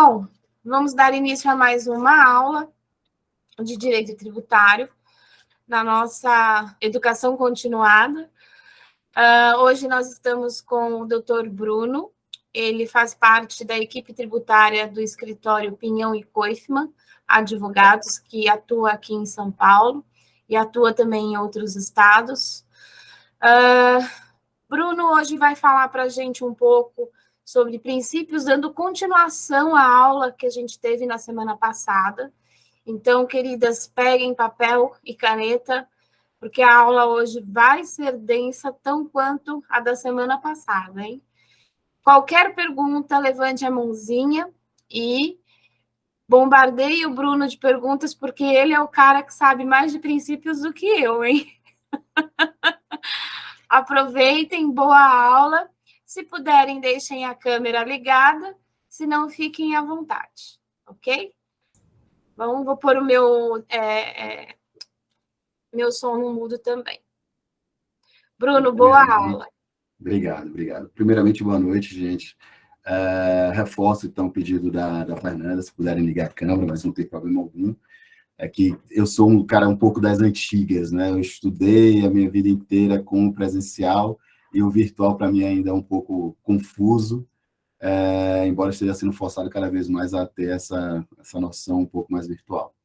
Bom, vamos dar início a mais uma aula de Direito Tributário na nossa educação continuada. Hoje nós estamos com o Dr. Bruno, ele faz parte da equipe tributária do escritório Pinhão e Koifman, advogados, que atua aqui em São Paulo e atua também em outros estados. Bruno hoje vai falar para a gente um pouco sobre princípios, dando continuação à aula que a gente teve na semana passada. Então, queridas, peguem papel e caneta, porque a aula hoje vai ser densa, tão quanto a da semana passada, hein? Qualquer pergunta, levante a mãozinha e bombardeie o Bruno de perguntas, porque ele é o cara que sabe mais de princípios do que eu, hein? Aproveitem, boa aula. Se puderem, deixem a câmera ligada, se não, fiquem à vontade, ok? Bom, vou pôr o meu som no mudo também. Bruno, boa aula. Obrigado. Primeiramente, boa noite, gente. Reforço, então, o pedido da Fernanda, se puderem ligar a câmera, mas não tem problema algum. É que eu sou um cara um pouco das antigas, né? Eu estudei a minha vida inteira com o presencial e o virtual, para mim, ainda é um pouco confuso, embora esteja sendo forçado cada vez mais a ter essa noção um pouco mais virtual.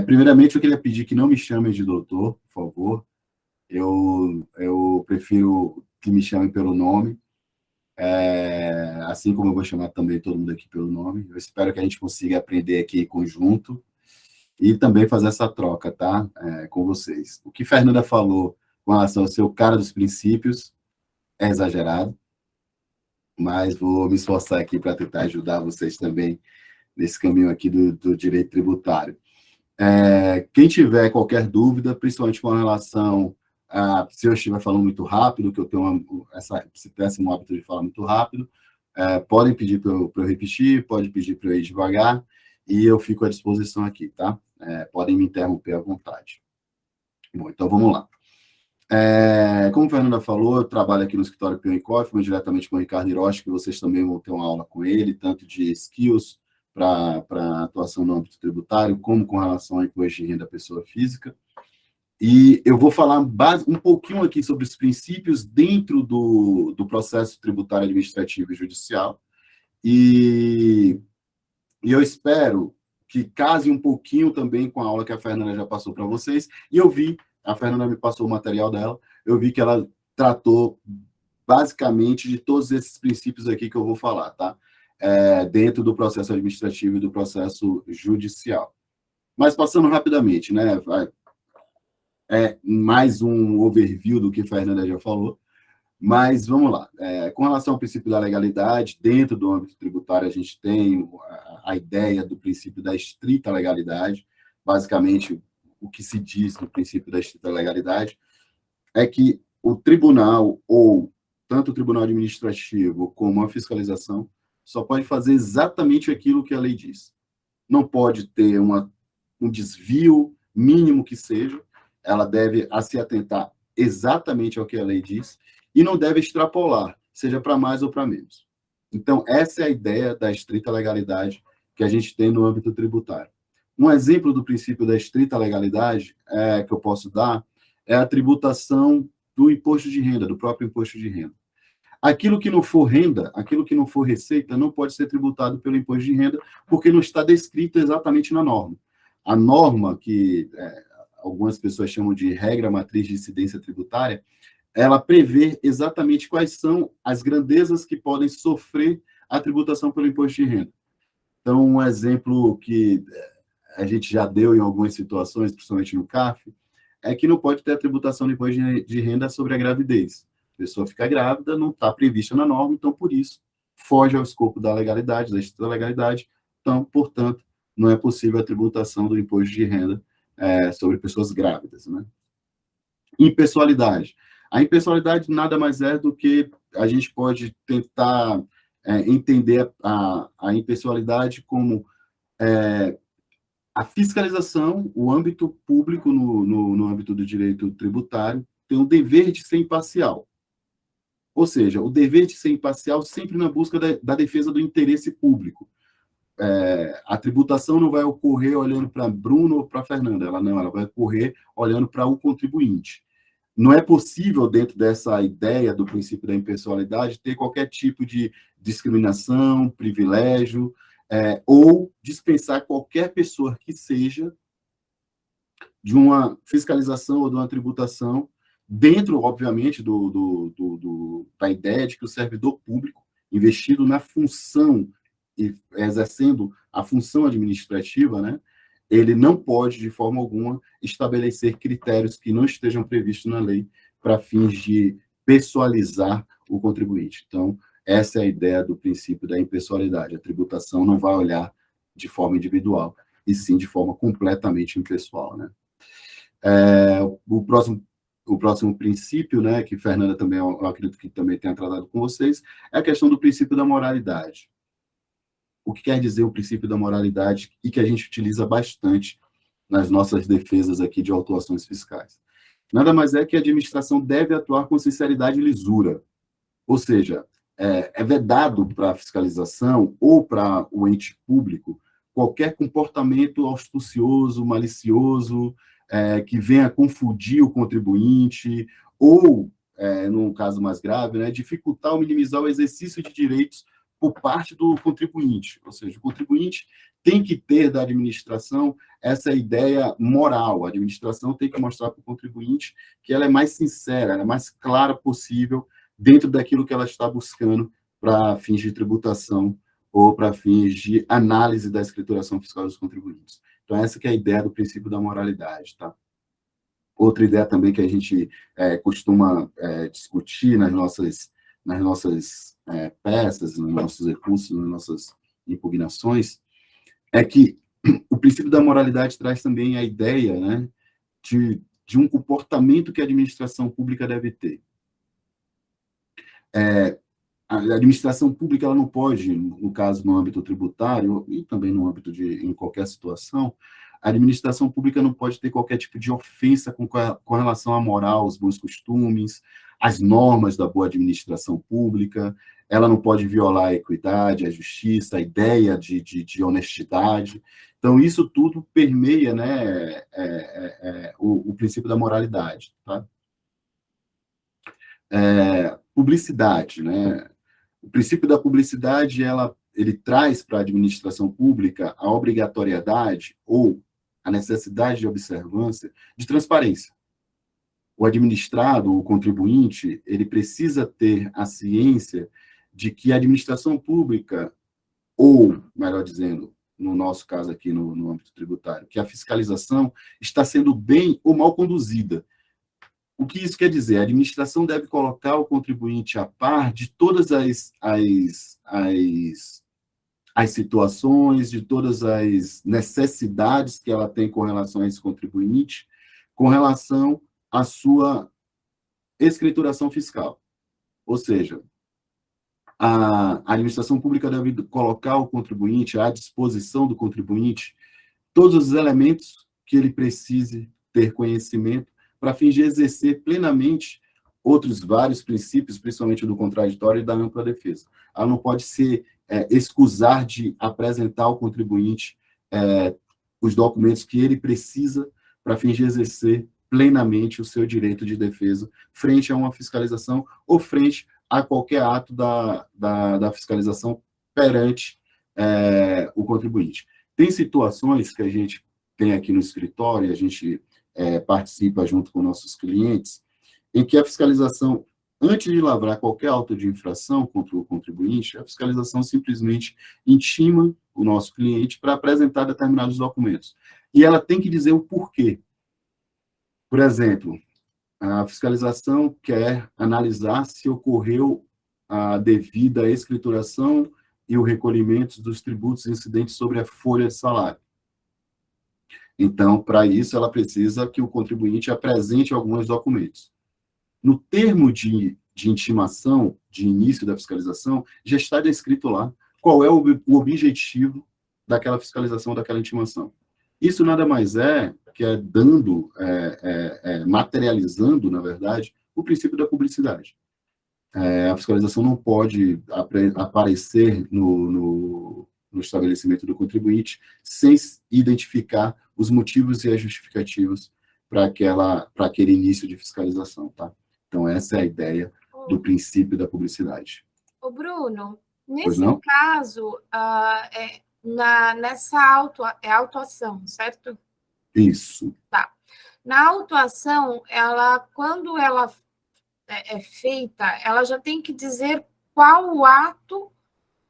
Primeiramente, eu queria pedir que não me chamem de doutor, por favor. Eu prefiro que me chamem pelo nome, assim como eu vou chamar também todo mundo aqui pelo nome. Eu espero que a gente consiga aprender aqui em conjunto e também fazer essa troca, tá? Com vocês. O que Fernanda falou com relação ao seu cara dos princípios é exagerado, mas vou me esforçar aqui para tentar ajudar vocês também nesse caminho aqui do direito tributário. Quem tiver qualquer dúvida, principalmente com relação a se eu estiver falando muito rápido, que eu tenho esse péssimo hábito de falar muito rápido, podem pedir para eu repetir, pode pedir para eu ir devagar, e eu fico à disposição aqui, tá? Podem me interromper à vontade. Bom, então vamos lá. Como a Fernanda falou, eu trabalho aqui no escritório Pinhão e Koifman, diretamente com o Ricardo Hiroshi, que vocês também vão ter uma aula com ele, tanto de skills para atuação no âmbito tributário, como com relação ao imposto de renda da pessoa física. E eu vou falar um pouquinho aqui sobre os princípios dentro do processo tributário administrativo e judicial, e eu espero que case um pouquinho também com a aula que a Fernanda já passou para vocês, e a Fernanda me passou o material dela, eu vi que ela tratou basicamente de todos esses princípios aqui que eu vou falar, tá? Dentro do processo administrativo e do processo judicial. Mas passando rapidamente, né? Mais um overview do que a Fernanda já falou, mas vamos lá. Com relação ao princípio da legalidade, dentro do âmbito tributário, a gente tem a ideia do princípio da estrita legalidade. Basicamente, o que se diz no princípio da estrita legalidade é que o tribunal, ou tanto o tribunal administrativo como a fiscalização, só pode fazer exatamente aquilo que a lei diz. Não pode ter um desvio mínimo que seja, ela deve se atentar exatamente ao que a lei diz e não deve extrapolar, seja para mais ou para menos. Então, essa é a ideia da estrita legalidade que a gente tem no âmbito tributário. Um exemplo do princípio da estrita legalidade que eu posso dar é a tributação do imposto de renda, do próprio imposto de renda. Aquilo que não for renda, aquilo que não for receita, não pode ser tributado pelo imposto de renda, porque não está descrito exatamente na norma. A norma, que algumas pessoas chamam de regra matriz de incidência tributária, ela prevê exatamente quais são as grandezas que podem sofrer a tributação pelo imposto de renda. Então, um exemplo que a gente já deu em algumas situações, principalmente no CARF, é que não pode ter a tributação do imposto de renda sobre a gravidez. A pessoa fica grávida, não está prevista na norma, então, por isso, foge ao escopo da legalidade, da estrita legalidade, então, portanto, não é possível a tributação do imposto de renda sobre pessoas grávidas, né? Impessoalidade. A impessoalidade nada mais é do que a gente pode tentar entender a impessoalidade como a fiscalização, o âmbito público no âmbito do direito tributário tem o dever de ser imparcial. Ou seja, o dever de ser imparcial sempre na busca da defesa do interesse público. a tributação não vai ocorrer olhando para Bruno ou para Fernanda, ela vai ocorrer olhando para o contribuinte. Não é possível, dentro dessa ideia do princípio da impessoalidade, ter qualquer tipo de discriminação, privilégio, ou dispensar qualquer pessoa que seja de uma fiscalização ou de uma tributação, dentro, obviamente, da ideia de que o servidor público, investido na função e exercendo a função administrativa, né, ele não pode, de forma alguma, estabelecer critérios que não estejam previstos na lei para fins de pessoalizar o contribuinte. Então, essa é a ideia do princípio da impessoalidade. A tributação não vai olhar de forma individual, e sim de forma completamente impessoal, né? O próximo princípio, né, que Fernanda também, eu acredito que também tenha tratado com vocês, é a questão do princípio da moralidade. O que quer dizer o princípio da moralidade e que a gente utiliza bastante nas nossas defesas aqui de autuações fiscais? Nada mais é que a administração deve atuar com sinceridade e lisura. Ou seja, é vedado para a fiscalização ou para o ente público qualquer comportamento astucioso, malicioso, que venha confundir o contribuinte ou, num caso mais grave, né, dificultar ou minimizar o exercício de direitos por parte do contribuinte. Ou seja, o contribuinte tem que ter da administração essa ideia moral. A administração tem que mostrar para o contribuinte que ela é mais sincera, ela é mais clara possível dentro daquilo que ela está buscando para fins de tributação ou para fins de análise da escrituração fiscal dos contribuintes. Então, essa que é a ideia do princípio da moralidade, tá? Outra ideia também que a gente costuma discutir nas nossas peças, nos nossos recursos, nas nossas impugnações, é que o princípio da moralidade traz também a ideia, né, de um comportamento que a administração pública deve ter. A administração pública ela não pode, no caso, no âmbito tributário, e também no âmbito em qualquer situação, a administração pública não pode ter qualquer tipo de ofensa com relação à moral, aos bons costumes, às normas da boa administração pública, ela não pode violar a equidade, a justiça, a ideia de honestidade. Então, isso tudo permeia, né, o princípio da moralidade. Tá? Publicidade, né? O princípio da publicidade, ele traz para a administração pública a obrigatoriedade ou a necessidade de observância de transparência. O administrado, o contribuinte, ele precisa ter a ciência de que a administração pública, ou, melhor dizendo, no nosso caso aqui no âmbito tributário, que a fiscalização está sendo bem ou mal conduzida. O que isso quer dizer? A administração deve colocar o contribuinte a par de todas as situações, de todas as necessidades que ela tem com relação a esse contribuinte, com relação à sua escrituração fiscal. Ou seja, a administração pública deve colocar o contribuinte à disposição do contribuinte todos os elementos que ele precise ter conhecimento para fins de exercer plenamente outros vários princípios, principalmente do contraditório e da ampla defesa. Ela não pode se excusar de apresentar ao contribuinte os documentos que ele precisa para fins de exercer plenamente o seu direito de defesa frente a uma fiscalização ou frente a qualquer ato da fiscalização perante o contribuinte. Tem situações que a gente tem aqui no escritório, a gente participa junto com nossos clientes, em que a fiscalização, antes de lavrar qualquer auto de infração contra o contribuinte, a fiscalização simplesmente intima o nosso cliente para apresentar determinados documentos. E ela tem que dizer o porquê. Por exemplo, a fiscalização quer analisar se ocorreu a devida escrituração e o recolhimento dos tributos incidentes sobre a folha de salário. Então, para isso, ela precisa que o contribuinte apresente alguns documentos. No termo de intimação, de início da fiscalização, já está descrito lá qual é o objetivo daquela fiscalização, daquela intimação. Isso nada mais é que materializando, na verdade, o princípio da publicidade. A fiscalização não pode aparecer no estabelecimento do contribuinte, sem identificar os motivos e as justificativas para aquele início de fiscalização, tá? Então, essa é a ideia do princípio da publicidade. Ô, Bruno, Pois nesse não? caso, nessa autuação, certo? Isso. Tá. Na autuação, quando ela é feita, ela já tem que dizer qual o ato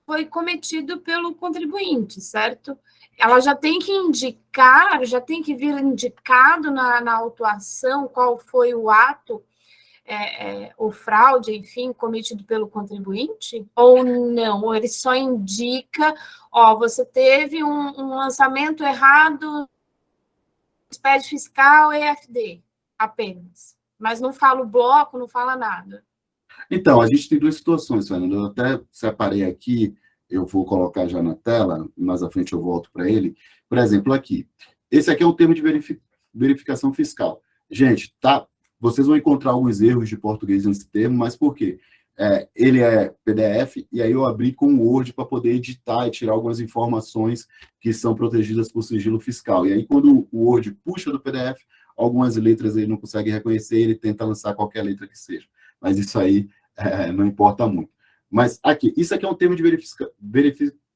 foi cometido pelo contribuinte, certo? Ela já tem que indicar, já tem que vir indicado na autuação qual foi o ato, ou fraude, enfim, cometido pelo contribuinte? Ou não? Ou ele só indica, você teve um lançamento errado no SPED fiscal EFD, apenas. Mas não fala o bloco, não fala nada. Então, a gente tem duas situações, Fernando. Eu até separei aqui, eu vou colocar já na tela, mais à frente eu volto para ele. Por exemplo, aqui. Esse aqui é o termo de verificação fiscal. Gente, tá? Vocês vão encontrar alguns erros de português nesse termo, mas por quê? Ele é PDF, e aí eu abri com o Word para poder editar e tirar algumas informações que são protegidas por sigilo fiscal. E aí, quando o Word puxa do PDF, algumas letras ele não consegue reconhecer, ele tenta lançar qualquer letra que seja. Mas isso aí não importa muito. Mas aqui, isso aqui é um termo de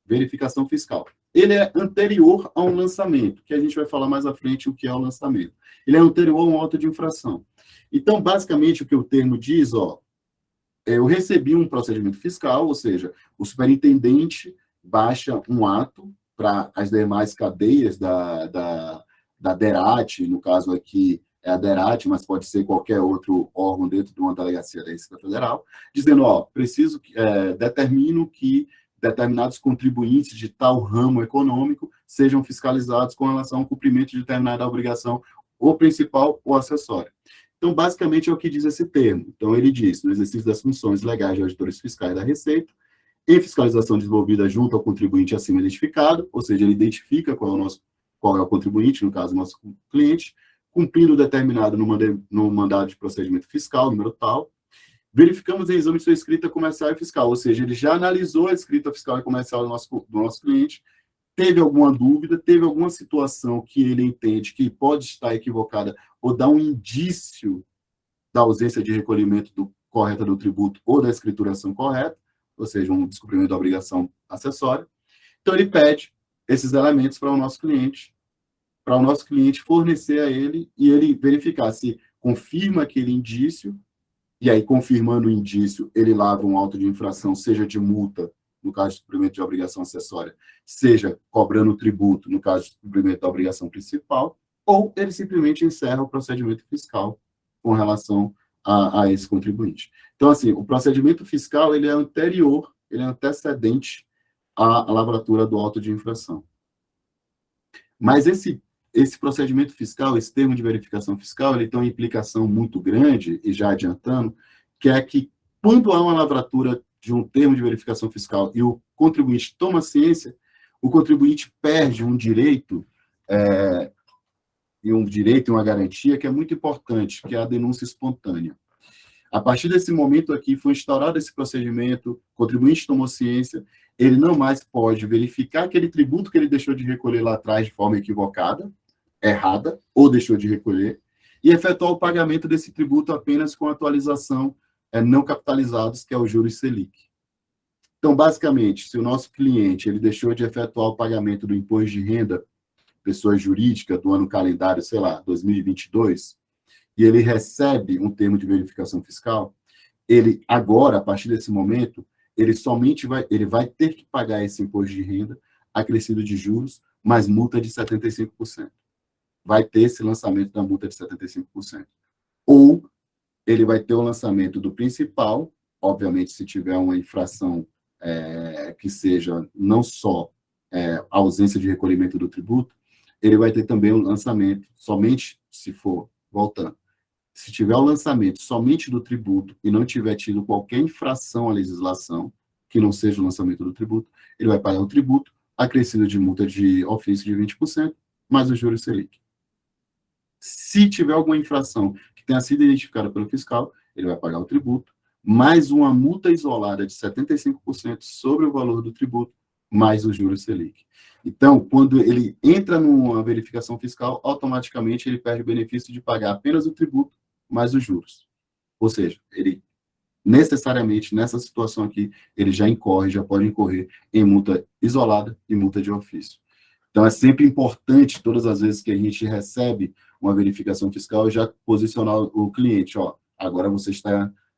verificação fiscal. Ele é anterior a um lançamento, que a gente vai falar mais à frente o que é o lançamento. Ele é anterior a um auto de infração. Então, basicamente, o que o termo diz, eu recebi um procedimento fiscal, ou seja, o superintendente baixa um ato para as demais cadeias da DERAT, no caso aqui é a DERAT, mas pode ser qualquer outro órgão dentro de uma delegacia da Receita Federal, dizendo, determino que determinados contribuintes de tal ramo econômico sejam fiscalizados com relação ao cumprimento de determinada obrigação, ou principal ou acessória. Então, basicamente, é o que diz esse termo. Então, ele diz, no exercício das funções legais de auditores fiscais da Receita, em fiscalização desenvolvida junto ao contribuinte acima identificado, ou seja, ele identifica qual é o contribuinte, no caso, o nosso cliente, cumprindo o determinado no mandado de procedimento fiscal, número tal, verificamos em exame de sua escrita comercial e fiscal, ou seja, ele já analisou a escrita fiscal e comercial do nosso cliente, teve alguma dúvida, teve alguma situação que ele entende que pode estar equivocada ou dá um indício da ausência de recolhimento correta do tributo ou da escrituração correta, ou seja, um descumprimento da obrigação acessória. Então, ele pede esses elementos para o nosso cliente fornecer a ele e ele verificar se confirma aquele indício, e aí, confirmando o indício, ele lava um auto de infração, seja de multa, no caso de cumprimento de obrigação acessória, seja cobrando o tributo, no caso de cumprimento da obrigação principal, ou ele simplesmente encerra o procedimento fiscal com relação a esse contribuinte. Então, assim, o procedimento fiscal, ele é anterior, ele é antecedente à lavratura do auto de infração. Mas esse procedimento fiscal, esse termo de verificação fiscal, ele tem uma implicação muito grande, e já adiantando, que é que quando há uma lavratura de um termo de verificação fiscal e o contribuinte toma ciência, o contribuinte perde um direito, e uma garantia que é muito importante, que é a denúncia espontânea. A partir desse momento aqui, foi instaurado esse procedimento, o contribuinte tomou ciência, ele não mais pode verificar aquele tributo que ele deixou de recolher lá atrás de forma equivocada, errada, ou deixou de recolher, e efetuar o pagamento desse tributo apenas com atualização não capitalizados, que é o juros Selic. Então, basicamente, se o nosso cliente ele deixou de efetuar o pagamento do imposto de renda, pessoa jurídica, do ano calendário, 2022, e ele recebe um termo de verificação fiscal, ele agora, a partir desse momento, ele vai ter que pagar esse imposto de renda acrescido de juros, mais multa de 75%. Vai ter esse lançamento da multa de 75%. Ou ele vai ter o lançamento do principal, obviamente, se tiver uma infração que seja não só a ausência de recolhimento do tributo, ele vai ter também o lançamento, somente se for, voltando, se tiver o lançamento somente do tributo e não tiver tido qualquer infração à legislação, que não seja o lançamento do tributo, ele vai pagar o tributo, acrescido de multa de ofício de 20%, mais o juros Selic. Se tiver alguma infração que tenha sido identificada pelo fiscal, ele vai pagar o tributo, mais uma multa isolada de 75% sobre o valor do tributo, mais o juros Selic. Então, quando ele entra numa verificação fiscal, automaticamente ele perde o benefício de pagar apenas o tributo mais os juros. Ou seja, ele necessariamente, nessa situação aqui, ele já pode incorrer em multa isolada e multa de ofício. Então, é sempre importante, todas as vezes que a gente recebe uma verificação fiscal, já posicionar o cliente, ó, agora você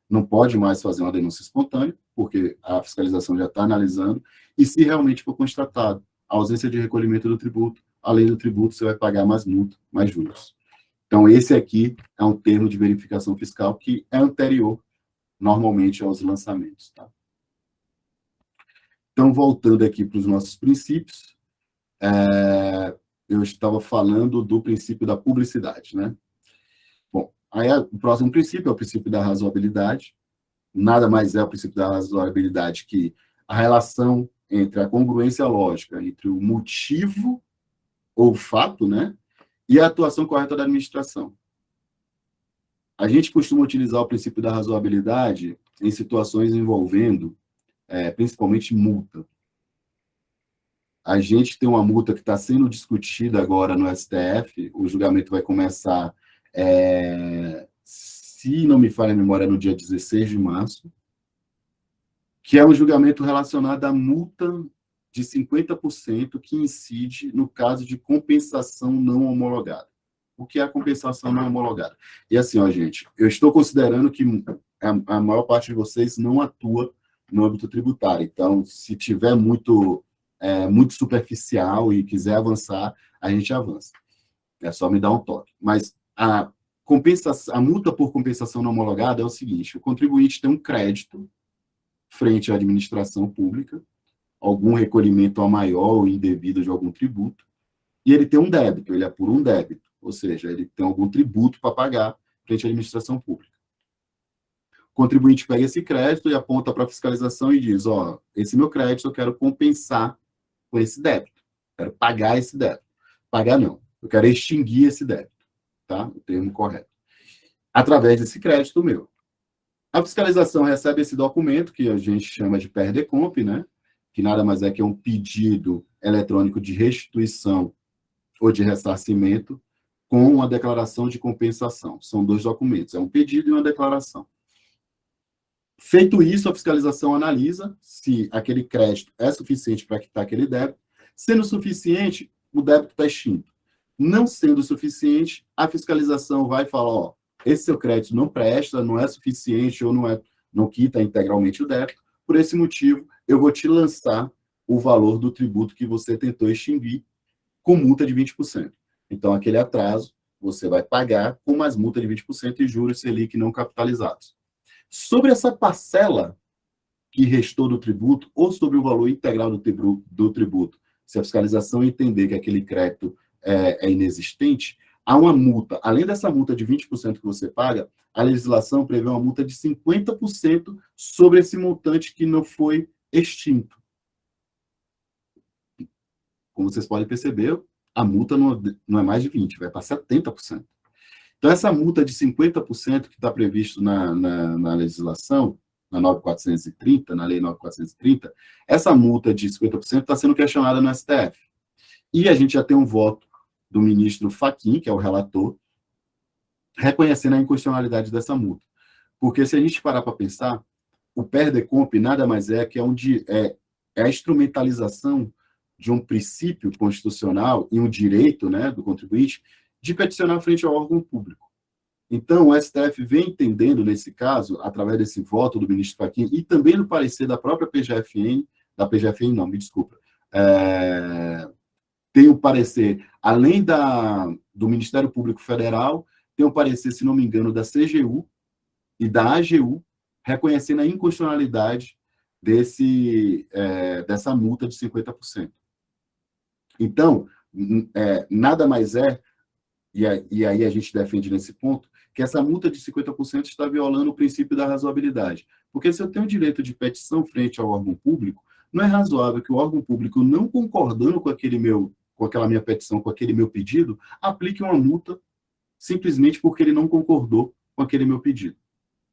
não pode mais fazer uma denúncia espontânea, porque a fiscalização já está analisando, e se realmente for constatado a ausência de recolhimento do tributo, além do tributo, você vai pagar mais multa, mais juros. Então, esse aqui é um termo de verificação fiscal que é anterior, normalmente, aos lançamentos. Tá? Então, voltando aqui para os nossos princípios, eu estava falando do princípio da publicidade, né? Bom, aí o próximo princípio é o princípio da razoabilidade. Nada mais é o princípio da razoabilidade que a relação entre a congruência lógica, entre o motivo ou fato, né, e a atuação correta da administração. A gente costuma utilizar o princípio da razoabilidade em situações envolvendo, principalmente, multa. A gente tem uma multa que está sendo discutida agora no STF, o julgamento vai começar, se não me falha a memória, no dia 16 de março, que é um julgamento relacionado à multa de 50% que incide no caso de compensação não homologada. O que é a compensação não homologada? E assim, ó, gente, eu estou considerando que a maior parte de vocês não atua no âmbito tributário. Então, se tiver muito superficial e quiser avançar, a gente avança. É só me dar um toque. Mas a multa por compensação não homologada é o seguinte: o contribuinte tem um crédito frente à administração pública, algum recolhimento a maior ou indevido de algum tributo, e ele tem um débito, ele apura um débito, ou seja, ele tem algum tributo para pagar frente à administração pública. O contribuinte pega esse crédito e aponta para a fiscalização e diz, ó, esse meu crédito eu quero compensar com esse débito, quero pagar esse débito. Pagar não, eu quero extinguir esse débito, tá? O termo correto. Através desse crédito meu. A fiscalização recebe esse documento, que a gente chama de PERDECOMP, né? Que nada mais é que um pedido eletrônico de restituição ou de ressarcimento com uma declaração de compensação. São dois documentos, é um pedido e uma declaração. Feito isso, a fiscalização analisa se aquele crédito é suficiente para quitar aquele débito. Sendo suficiente, o débito está extinto. Não sendo suficiente, a fiscalização vai falar, ó, esse seu crédito não presta, não é suficiente ou não quita integralmente o débito. Por esse motivo, eu vou te lançar o valor do tributo que você tentou extinguir com multa de 20%. Então, aquele atraso, você vai pagar com mais multa de 20% e juros Selic não capitalizados. Sobre essa parcela que restou do tributo ou sobre o valor integral do tributo, se a fiscalização entender que aquele crédito é inexistente, há uma multa. Além dessa multa de 20% que você paga, a legislação prevê uma multa de 50% sobre esse montante que não foi extinto. Como vocês podem perceber, a multa não é mais de 20%, vai para 70%. Então, essa multa de 50% que está previsto na legislação, na 9.430, na Lei 9.430, essa multa de 50% está sendo questionada no STF. E a gente já tem um voto do ministro Fachin, que é o relator, reconhecendo a inconstitucionalidade dessa multa. Porque se a gente parar para pensar, o PERDECOMP nada mais é que é a instrumentalização de um princípio constitucional e um direito, né, do contribuinte de peticionar frente ao órgão público. Então, o STF vem entendendo, nesse caso, através desse voto do ministro Fachin e também do parecer da própria PGFN, tem o parecer, além do Ministério Público Federal, tem o parecer, se não me engano, da CGU e da AGU, reconhecendo a inconstitucionalidade dessa multa de 50%. Então, nada mais é, e aí a gente defende nesse ponto, que essa multa de 50% está violando o princípio da razoabilidade. Porque se eu tenho direito de petição frente ao órgão público, não é razoável que o órgão público, não concordando com aquela minha petição, com aquele meu pedido, aplique uma multa simplesmente porque ele não concordou com aquele meu pedido.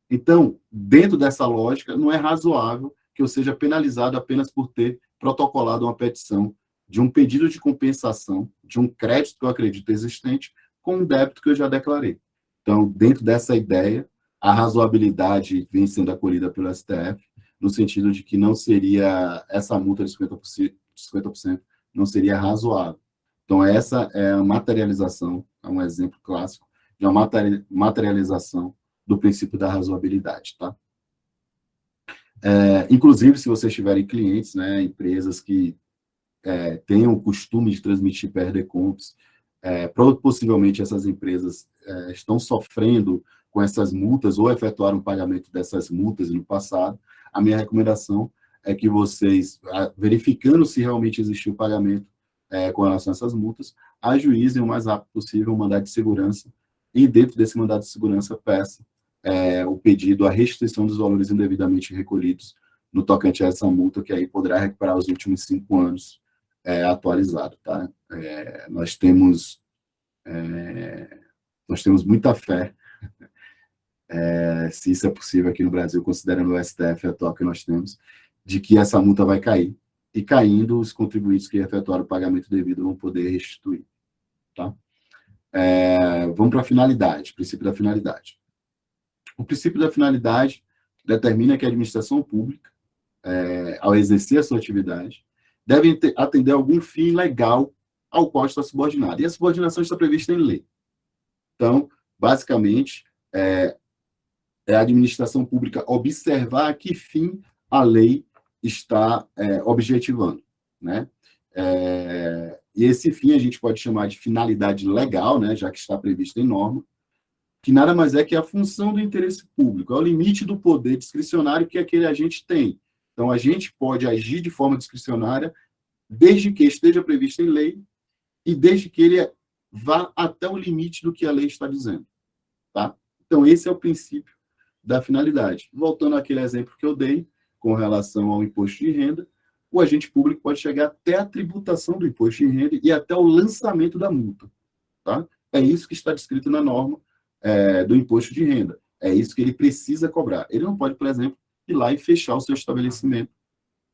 Então, dentro dessa lógica, não é razoável que eu seja penalizado apenas por ter protocolado uma petição de um pedido de compensação de um crédito que eu acredito existente com um débito que eu já declarei. Então, dentro dessa ideia, a razoabilidade vem sendo acolhida pelo STF, no sentido de que não seria, essa multa de 50% não seria razoável. Então, essa é a materialização, é um exemplo clássico de uma materialização do princípio da razoabilidade, tá? Inclusive, se vocês tiverem clientes, né, empresas que tenham o costume de transmitir PRD-Comps, possivelmente essas empresas estão sofrendo com essas multas ou efetuaram o pagamento dessas multas no passado, a minha recomendação é que vocês, verificando se realmente existiu o pagamento com relação a essas multas, ajuizem o mais rápido possível um mandado de segurança e, dentro desse mandado de segurança, peça o pedido à restituição dos valores indevidamente recolhidos no tocante a essa multa, que aí poderá recuperar os últimos 5 anos atualizado, tá? Nós temos muita fé, se isso é possível aqui no Brasil, considerando o STF atual que nós temos, de que essa multa vai cair. E caindo, os contribuintes que efetuaram o pagamento devido vão poder restituir, tá? Vamos para a finalidade, princípio da finalidade. O princípio da finalidade determina que a administração pública, ao exercer a sua atividade, deve atender algum fim legal ao qual está subordinado. E a subordinação está prevista em lei. Então, basicamente, a administração pública observar a que fim a lei está objetivando, né? E esse fim a gente pode chamar de finalidade legal, né, já que está previsto em norma, que nada mais é que a função do interesse público, é o limite do poder discricionário que aquele agente tem. Então, a gente pode agir de forma discricionária desde que esteja previsto em lei e desde que ele vá até o limite do que a lei está dizendo, tá? Então, esse é o princípio da finalidade. Voltando àquele exemplo que eu dei com relação ao imposto de renda, o agente público pode chegar até a tributação do imposto de renda e até o lançamento da multa, tá? É isso que está descrito na norma do imposto de renda. É isso que ele precisa cobrar. Ele não pode, por exemplo, ir lá e fechar o seu estabelecimento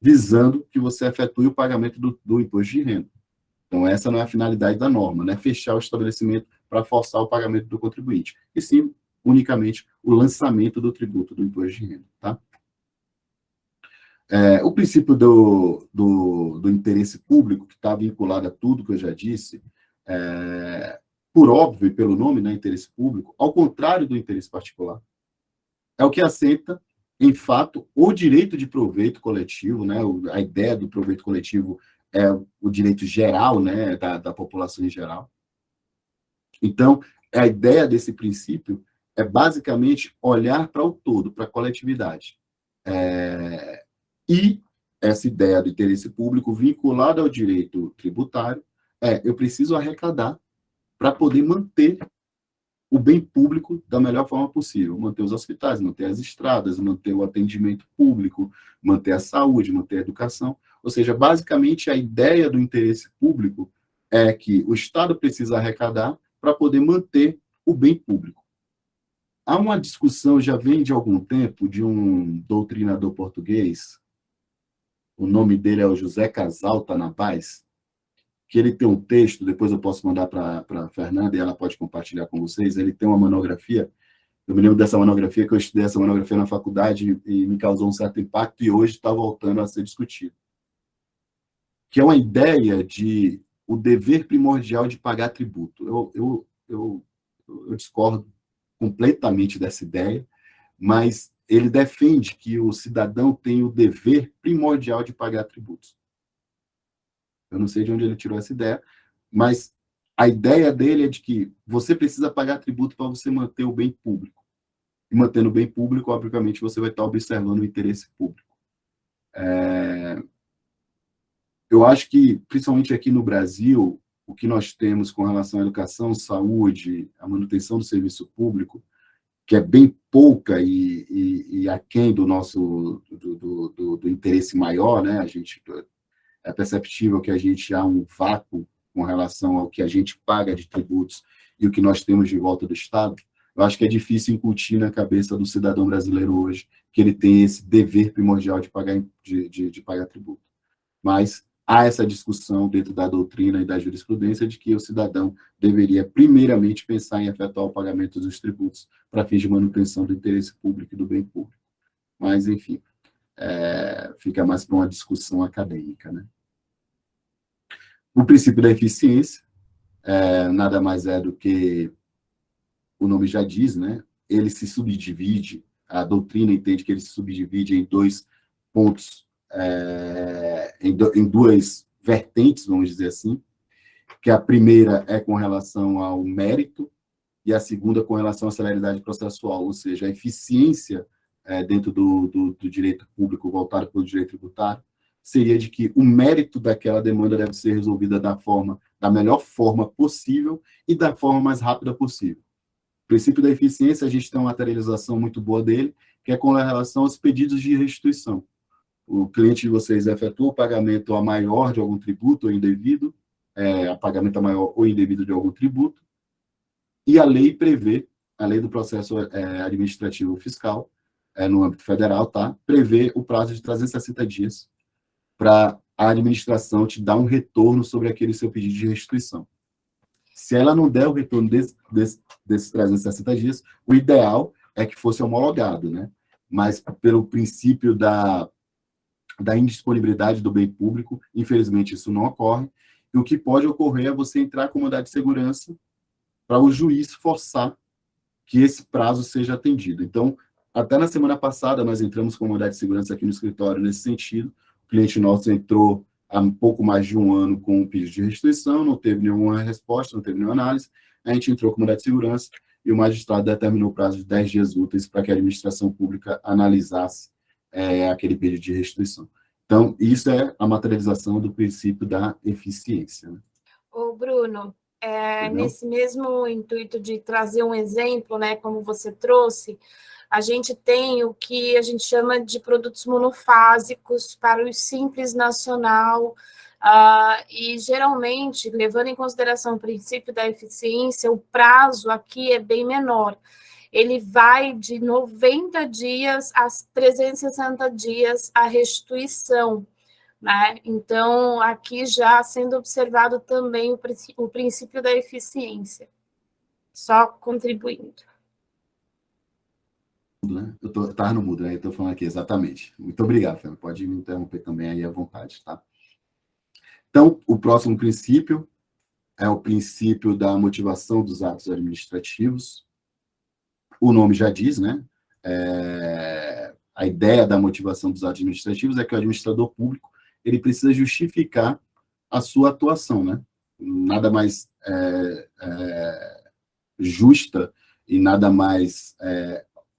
visando que você efetue o pagamento do imposto de renda. Então, essa não é a finalidade da norma, né? Fechar o estabelecimento para forçar o pagamento do contribuinte, e sim, unicamente, o lançamento do tributo do imposto de renda, tá? O princípio do interesse público, que está vinculado a tudo que eu já disse, por óbvio e pelo nome, né, interesse público, ao contrário do interesse particular, é o que assenta, em fato, o direito de proveito coletivo, né, a ideia do proveito coletivo é o direito geral, né, da população em geral. Então, a ideia desse princípio é basicamente olhar para o todo, para a coletividade. E essa ideia do interesse público vinculada ao direito tributário eu preciso arrecadar para poder manter o bem público da melhor forma possível, manter os hospitais, manter as estradas, manter o atendimento público, manter a saúde, manter a educação. Ou seja, basicamente a ideia do interesse público é que o Estado precisa arrecadar para poder manter o bem público. Há uma discussão, já vem de algum tempo, de um doutrinador português, o nome dele é o José Casal Tanabás, que ele tem um texto, depois eu posso mandar para a Fernanda e ela pode compartilhar com vocês. Ele tem uma monografia, eu me lembro dessa monografia, que eu estudei essa monografia na faculdade e me causou um certo impacto, e hoje está voltando a ser discutido. Que é uma ideia de o dever primordial de pagar tributo. Eu discordo completamente dessa ideia, mas ele defende que o cidadão tem o dever primordial de pagar tributos. Eu não sei de onde ele tirou essa ideia, mas a ideia dele é de que você precisa pagar tributo para você manter o bem público. E mantendo o bem público, obviamente, você vai estar observando o interesse público. Eu acho que, principalmente aqui no Brasil, o que nós temos com relação à educação, saúde, a manutenção do serviço público, que é bem pouca e aquém do nosso do interesse maior, né? É perceptível que a gente há um vácuo com relação ao que a gente paga de tributos e o que nós temos de volta do Estado. Eu acho que é difícil incutir na cabeça do cidadão brasileiro hoje que ele tem esse dever primordial de pagar tributo. mas há essa discussão dentro da doutrina e da jurisprudência de que o cidadão deveria, primeiramente, pensar em efetuar o pagamento dos tributos para fins de manutenção do interesse público e do bem público. Mas, enfim, fica mais para uma discussão acadêmica, né? O princípio da eficiência nada mais é do que o nome já diz, né? Ele se subdivide, a doutrina entende que ele se subdivide em dois pontos, em duas vertentes, vamos dizer assim, que a primeira é com relação ao mérito e a segunda com relação à celeridade processual, ou seja, a eficiência dentro do direito público voltado para o direito tributário seria de que o mérito daquela demanda deve ser resolvida da melhor forma possível e da forma mais rápida possível. O princípio da eficiência, a gente tem uma materialização muito boa dele, que é com relação aos pedidos de restituição. O cliente de vocês efetua o pagamento a maior de algum tributo ou indevido, a pagamento a maior ou indevido de algum tributo, e a lei prevê, a lei do processo administrativo fiscal, no âmbito federal, tá? Prevê o prazo de 360 dias para a administração te dar um retorno sobre aquele seu pedido de restituição. Se ela não der o retorno desses 360 dias, o ideal é que fosse homologado, né? Mas pelo princípio da indisponibilidade do bem público, infelizmente isso não ocorre, e o que pode ocorrer é você entrar com mandado de segurança para o juiz forçar que esse prazo seja atendido. Então, até na semana passada, nós entramos com mandado de segurança aqui no escritório nesse sentido, o cliente nosso entrou há um pouco mais de um ano com um pedido de restituição, não teve nenhuma resposta, não teve nenhuma análise, a gente entrou com mandado de segurança e o magistrado determinou o prazo de 10 dias úteis para que a administração pública analisasse aquele pedido de restituição. Então, isso é a materialização do princípio da eficiência. Né? Ô, Bruno, nesse mesmo intuito de trazer um exemplo, né, como você trouxe, a gente tem o que a gente chama de produtos monofásicos para o Simples Nacional, e geralmente, levando em consideração o princípio da eficiência, o prazo aqui é bem menor. Ele vai de 90 dias a 360 dias a restituição, né? Então, aqui já sendo observado também o princípio da eficiência, só contribuindo. Né? Eu estava no mudo, né? Eu estou falando aqui, exatamente. Muito obrigado, Fernando. Pode me interromper também aí à vontade, tá? Então, o próximo princípio é o princípio da motivação dos atos administrativos. O nome já diz, né? A ideia da motivação dos atos administrativos é que o administrador público ele precisa justificar a sua atuação, né? Nada mais justa e nada mais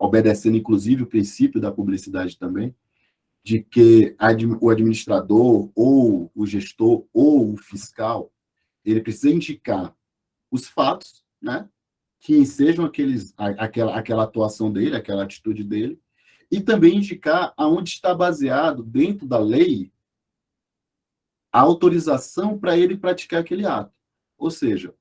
obedecendo, inclusive, o princípio da publicidade também, de que o administrador, ou o gestor, ou o fiscal, ele precisa indicar os fatos, né, que sejam aquela atuação dele, aquela atitude dele, e também indicar aonde está baseado, dentro da lei, a autorização para ele praticar aquele ato. Ou seja,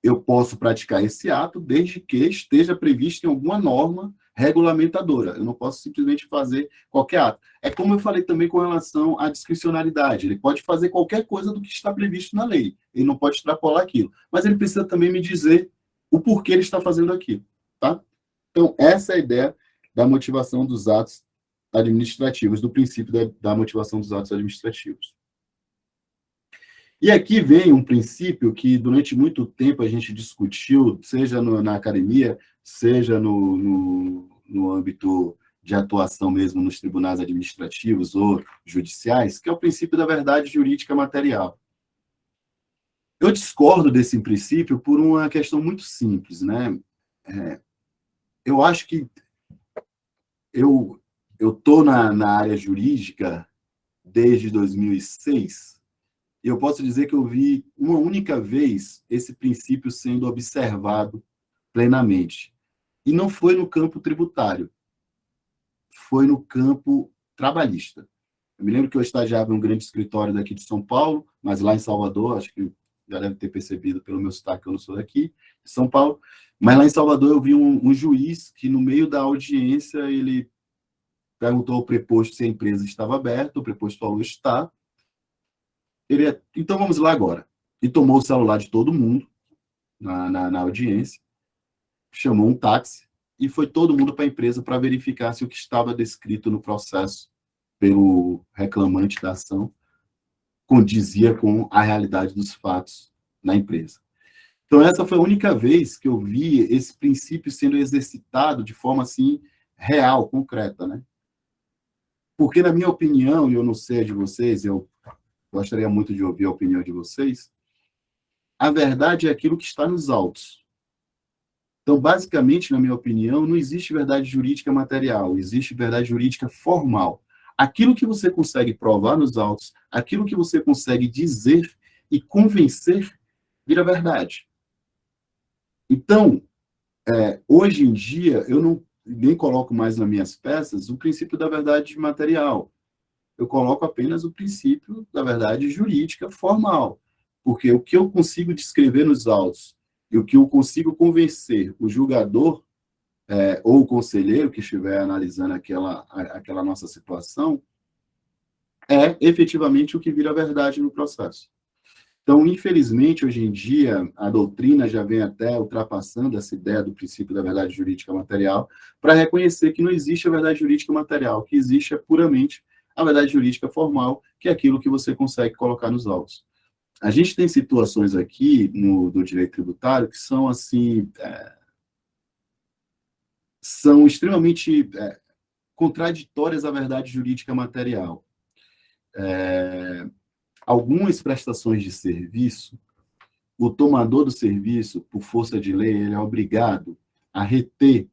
eu posso praticar esse ato desde que esteja previsto em alguma norma regulamentadora. Eu não posso simplesmente fazer qualquer ato. É como eu falei também com relação à discricionalidade. Ele pode fazer qualquer coisa do que está previsto na lei. Ele não pode extrapolar aquilo. Mas ele precisa também me dizer o porquê ele está fazendo aquilo. Tá? Então, essa é a ideia da motivação dos atos administrativos, do princípio da motivação dos atos administrativos. E aqui vem um princípio que durante muito tempo a gente discutiu, seja na academia, seja no âmbito de atuação mesmo nos tribunais administrativos ou judiciais, que é o princípio da verdade jurídica material. Eu discordo desse princípio por uma questão muito simples, né? Eu acho que eu estou na área jurídica desde 2006, e eu posso dizer que eu vi uma única vez esse princípio sendo observado plenamente. E não foi no campo tributário, foi no campo trabalhista. Eu me lembro que eu estagiava em um grande escritório daqui de São Paulo, mas lá em Salvador, acho que já deve ter percebido pelo meu sotaque que eu não sou daqui, de São Paulo, mas lá em Salvador eu vi um juiz que, no meio da audiência, ele perguntou ao preposto se a empresa estava aberta, o preposto falou está, Então vamos lá agora. E tomou o celular de todo mundo na audiência, chamou um táxi e foi todo mundo para a empresa para verificar se o que estava descrito no processo pelo reclamante da ação condizia com a realidade dos fatos na empresa. Então, essa foi a única vez que eu vi esse princípio sendo exercitado de forma, assim, real, concreta, né? Porque, na minha opinião, e eu não sei a de vocês, eu gostaria muito de ouvir a opinião de vocês, a verdade é aquilo que está nos autos. Então, basicamente, na minha opinião, não existe verdade jurídica material, existe verdade jurídica formal. Aquilo que você consegue provar nos autos, aquilo que você consegue dizer e convencer, vira verdade. Então, hoje em dia, eu não nem coloco mais nas minhas peças o princípio da verdade material. Eu coloco apenas o princípio da verdade jurídica formal. Porque o que eu consigo descrever nos autos e o que eu consigo convencer o julgador ou o conselheiro que estiver analisando aquela nossa situação é efetivamente o que vira verdade no processo. Então, infelizmente, hoje em dia, a doutrina já vem até ultrapassando essa ideia do princípio da verdade jurídica material para reconhecer que não existe a verdade jurídica material, o que existe é puramente a verdade jurídica formal, que é aquilo que você consegue colocar nos autos. A gente tem situações aqui do direito tributário que são, assim, são extremamente contraditórias à verdade jurídica material. Algumas prestações de serviço, o tomador do serviço, por força de lei, ele é obrigado a reter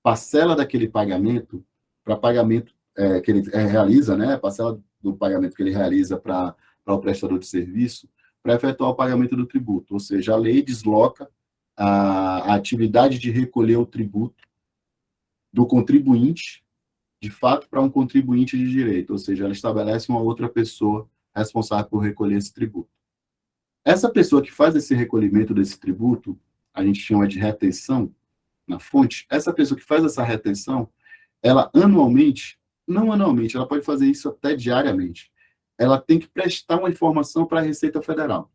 parcela daquele pagamento para pagamento que ele realiza, né? Parcela do pagamento que ele realiza para o prestador de serviço, para efetuar o pagamento do tributo. Ou seja, a lei desloca a atividade de recolher o tributo do contribuinte, de fato, para um contribuinte de direito. Ou seja, ela estabelece uma outra pessoa responsável por recolher esse tributo. Essa pessoa que faz esse recolhimento desse tributo, a gente chama de retenção na fonte, essa pessoa que faz essa retenção, ela anualmente, não anualmente, ela pode fazer isso até diariamente, ela tem que prestar uma informação para a Receita Federal,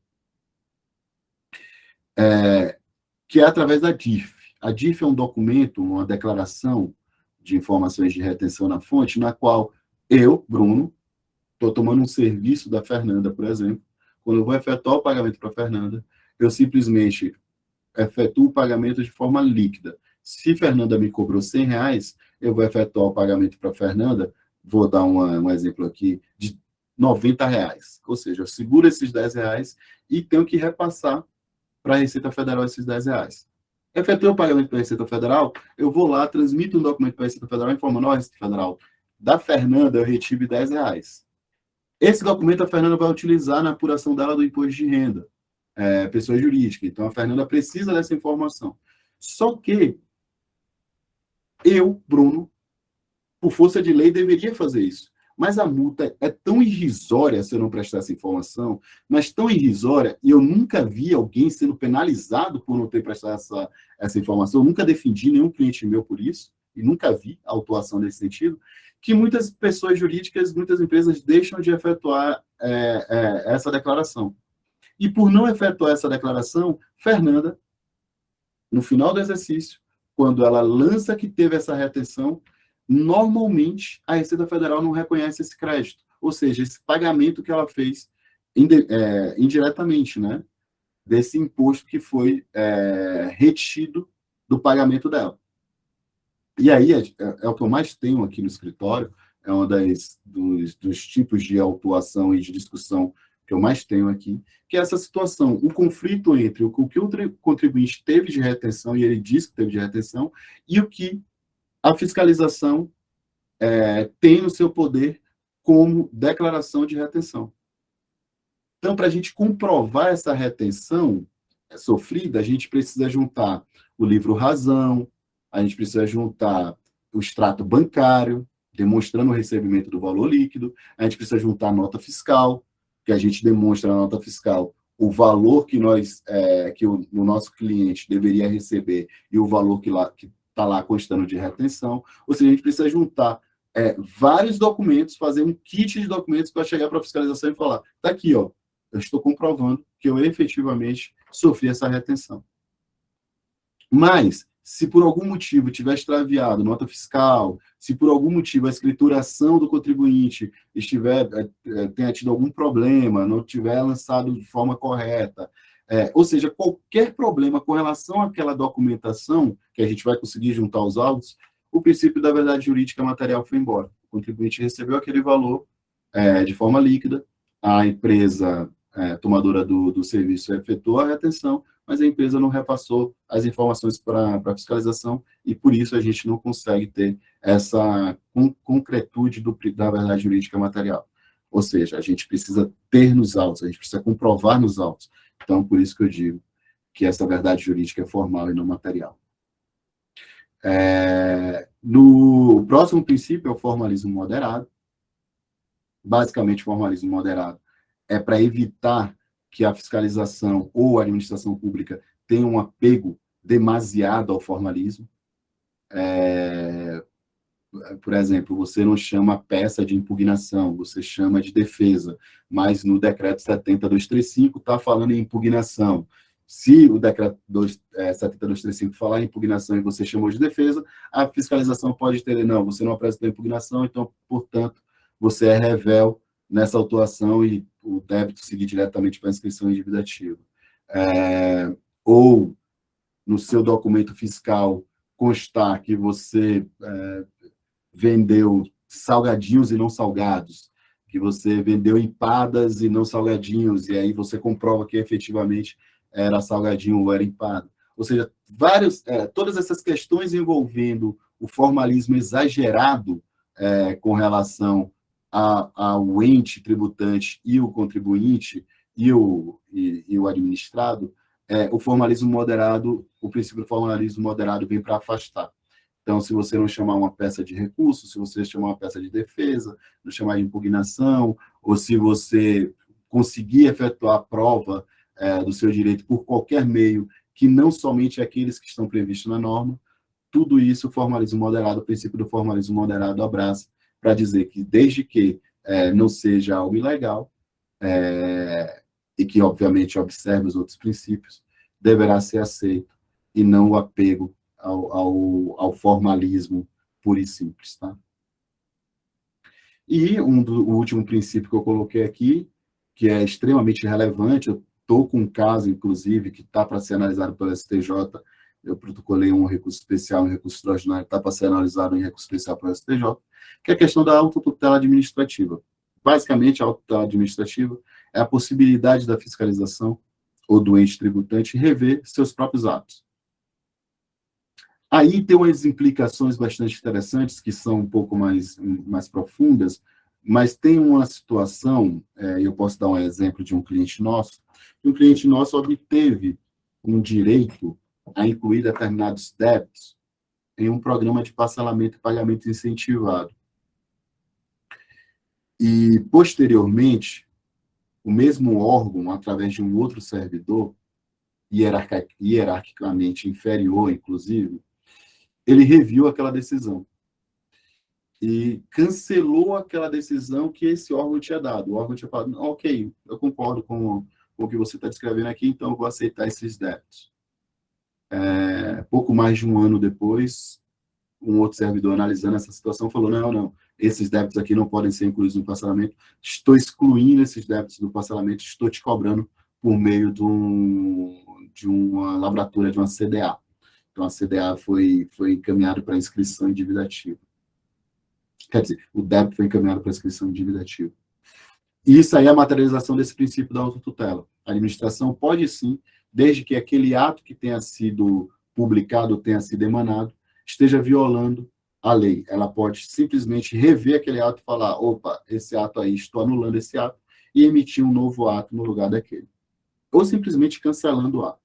que é através da DIF. A DIF é um documento, uma declaração de informações de retenção na fonte, na qual eu, Bruno, estou tomando um serviço da Fernanda, por exemplo. Quando eu vou efetuar o pagamento para a Fernanda, eu simplesmente efetuo o pagamento de forma líquida. Se Fernanda me cobrou R$100, eu vou efetuar o pagamento para a Fernanda, vou dar um exemplo aqui, de R$90. Ou seja, eu seguro esses R$10 e tenho que repassar para a Receita Federal esses R$10. Efetuo o pagamento para a Receita Federal, eu vou lá, transmito um documento para a Receita Federal informando, ó, Receita Federal, da Fernanda eu retive R$10. Esse documento a Fernanda vai utilizar na apuração dela do imposto de renda, pessoa jurídica. Então, a Fernanda precisa dessa informação. Só que eu, Bruno, por força de lei, deveria fazer isso. Mas a multa é tão irrisória se eu não prestar essa informação, mas tão irrisória, e eu nunca vi alguém sendo penalizado por não ter prestado essa informação, eu nunca defendi nenhum cliente meu por isso, e nunca vi autuação nesse sentido, que muitas pessoas jurídicas, muitas empresas deixam de efetuar essa declaração. E por não efetuar essa declaração, Fernanda, no final do exercício, quando ela lança que teve essa retenção, normalmente a Receita Federal não reconhece esse crédito, ou seja, esse pagamento que ela fez indiretamente, né, desse imposto que foi retido do pagamento dela. E aí é o que eu mais tenho aqui no escritório, é um dos tipos de autuação e de discussão que eu mais tenho aqui, que é essa situação, o conflito entre o que o contribuinte teve de retenção, e ele diz que teve de retenção, e o que a fiscalização tem no seu poder como declaração de retenção. Então, para a gente comprovar essa retenção sofrida, a gente precisa juntar o livro razão, a gente precisa juntar o extrato bancário, demonstrando o recebimento do valor líquido, a gente precisa juntar a nota fiscal, que a gente demonstra na nota fiscal o valor que o nosso cliente deveria receber e o valor que está lá constando de retenção. Ou seja, a gente precisa juntar vários documentos, fazer um kit de documentos para chegar para a fiscalização e falar, está aqui, ó, eu estou comprovando que eu efetivamente sofri essa retenção. Mas, se por algum motivo tiver extraviado nota fiscal, se por algum motivo a escrituração do contribuinte tenha tido algum problema, não tiver lançado de forma correta, ou seja, qualquer problema com relação àquela documentação, que a gente vai conseguir juntar os autos, o princípio da verdade jurídica material foi embora. O contribuinte recebeu aquele valor de forma líquida, a empresa tomadora do serviço efetuou a retenção, mas a empresa não repassou as informações para a fiscalização, e por isso a gente não consegue ter essa concretude da verdade jurídica material. Ou seja, a gente precisa ter nos autos, a gente precisa comprovar nos autos. Então, por isso que eu digo que essa verdade jurídica é formal e não material. No próximo princípio é o formalismo moderado. Basicamente, formalismo moderado é para evitar que a fiscalização ou a administração pública tenha um apego demasiado ao formalismo. Por exemplo, você não chama peça de impugnação, você chama de defesa, mas no decreto 70.235 está falando em impugnação. Se o decreto 70.235 falar em impugnação e você chamou de defesa, a fiscalização pode entender, não, você não apresentou impugnação, então, portanto, você é rével nessa autuação e o débito seguir diretamente para a inscrição em dívida ativa. Ou, no seu documento fiscal, constar que você vendeu salgadinhos e não salgados, que você vendeu empadas e não salgadinhos, e aí você comprova que efetivamente era salgadinho ou era empada. Ou seja, todas essas questões envolvendo o formalismo exagerado com relação ao ente tributante e o contribuinte e o administrado, o formalismo moderado, o princípio do formalismo moderado vem para afastar. Então, se você não chamar uma peça de recurso, se você chamar uma peça de defesa, não chamar de impugnação, ou se você conseguir efetuar a prova do seu direito por qualquer meio, que não somente aqueles que estão previstos na norma, tudo isso o formalismo moderado, o princípio do formalismo moderado abraça, para dizer que, desde que não seja algo ilegal, e que, obviamente, observe os outros princípios, deverá ser aceito, e não o apego ao formalismo puro e simples. Tá? E o último princípio que eu coloquei aqui, que é extremamente relevante, eu estou com um caso, inclusive, que está para ser analisado pelo STJ, eu protocolei um recurso especial, um recurso extraordinário, está para ser analisado em recurso especial pelo STJ, que é a questão da autotutela administrativa. Basicamente, a autotutela administrativa é a possibilidade da fiscalização ou do ente tributante rever seus próprios atos. Aí tem umas implicações bastante interessantes, que são um pouco mais profundas, mas tem uma situação, eu posso dar um exemplo de um cliente nosso, que um cliente nosso obteve um direito a incluir determinados débitos em um programa de parcelamento e pagamento incentivado. E, posteriormente, o mesmo órgão, através de um outro servidor, hierarquicamente inferior, inclusive, ele reviu aquela decisão e cancelou aquela decisão que esse órgão tinha dado. O órgão tinha falado, ok, eu concordo com o que você está descrevendo aqui, então eu vou aceitar esses débitos. Pouco mais de um ano depois, um outro servidor analisando essa situação falou, não, esses débitos aqui não podem ser incluídos no parcelamento, estou excluindo esses débitos do parcelamento, estou te cobrando por meio de uma lavratura, de uma CDA. Então, a CDA foi encaminhada para inscrição em dívida ativa. Quer dizer, o débito foi encaminhado para inscrição em dívida ativa. E isso aí é a materialização desse princípio da autotutela. A administração pode sim, desde que aquele ato que tenha sido publicado, tenha sido emanado, esteja violando a lei. Ela pode simplesmente rever aquele ato e falar, opa, esse ato aí, estou anulando esse ato, e emitir um novo ato no lugar daquele. Ou simplesmente cancelando o ato.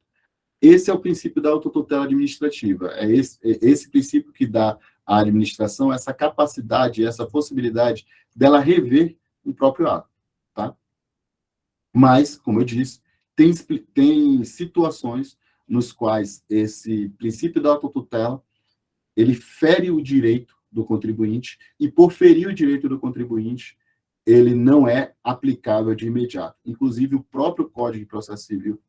Esse é o princípio da autotutela administrativa. É esse princípio que dá à administração essa capacidade, essa possibilidade dela rever o próprio ato. Tá? Mas, como eu disse, tem situações nos quais esse princípio da autotutela ele fere o direito do contribuinte, e por ferir o direito do contribuinte, ele não é aplicável de imediato. Inclusive, o próprio Código de Processo Civil,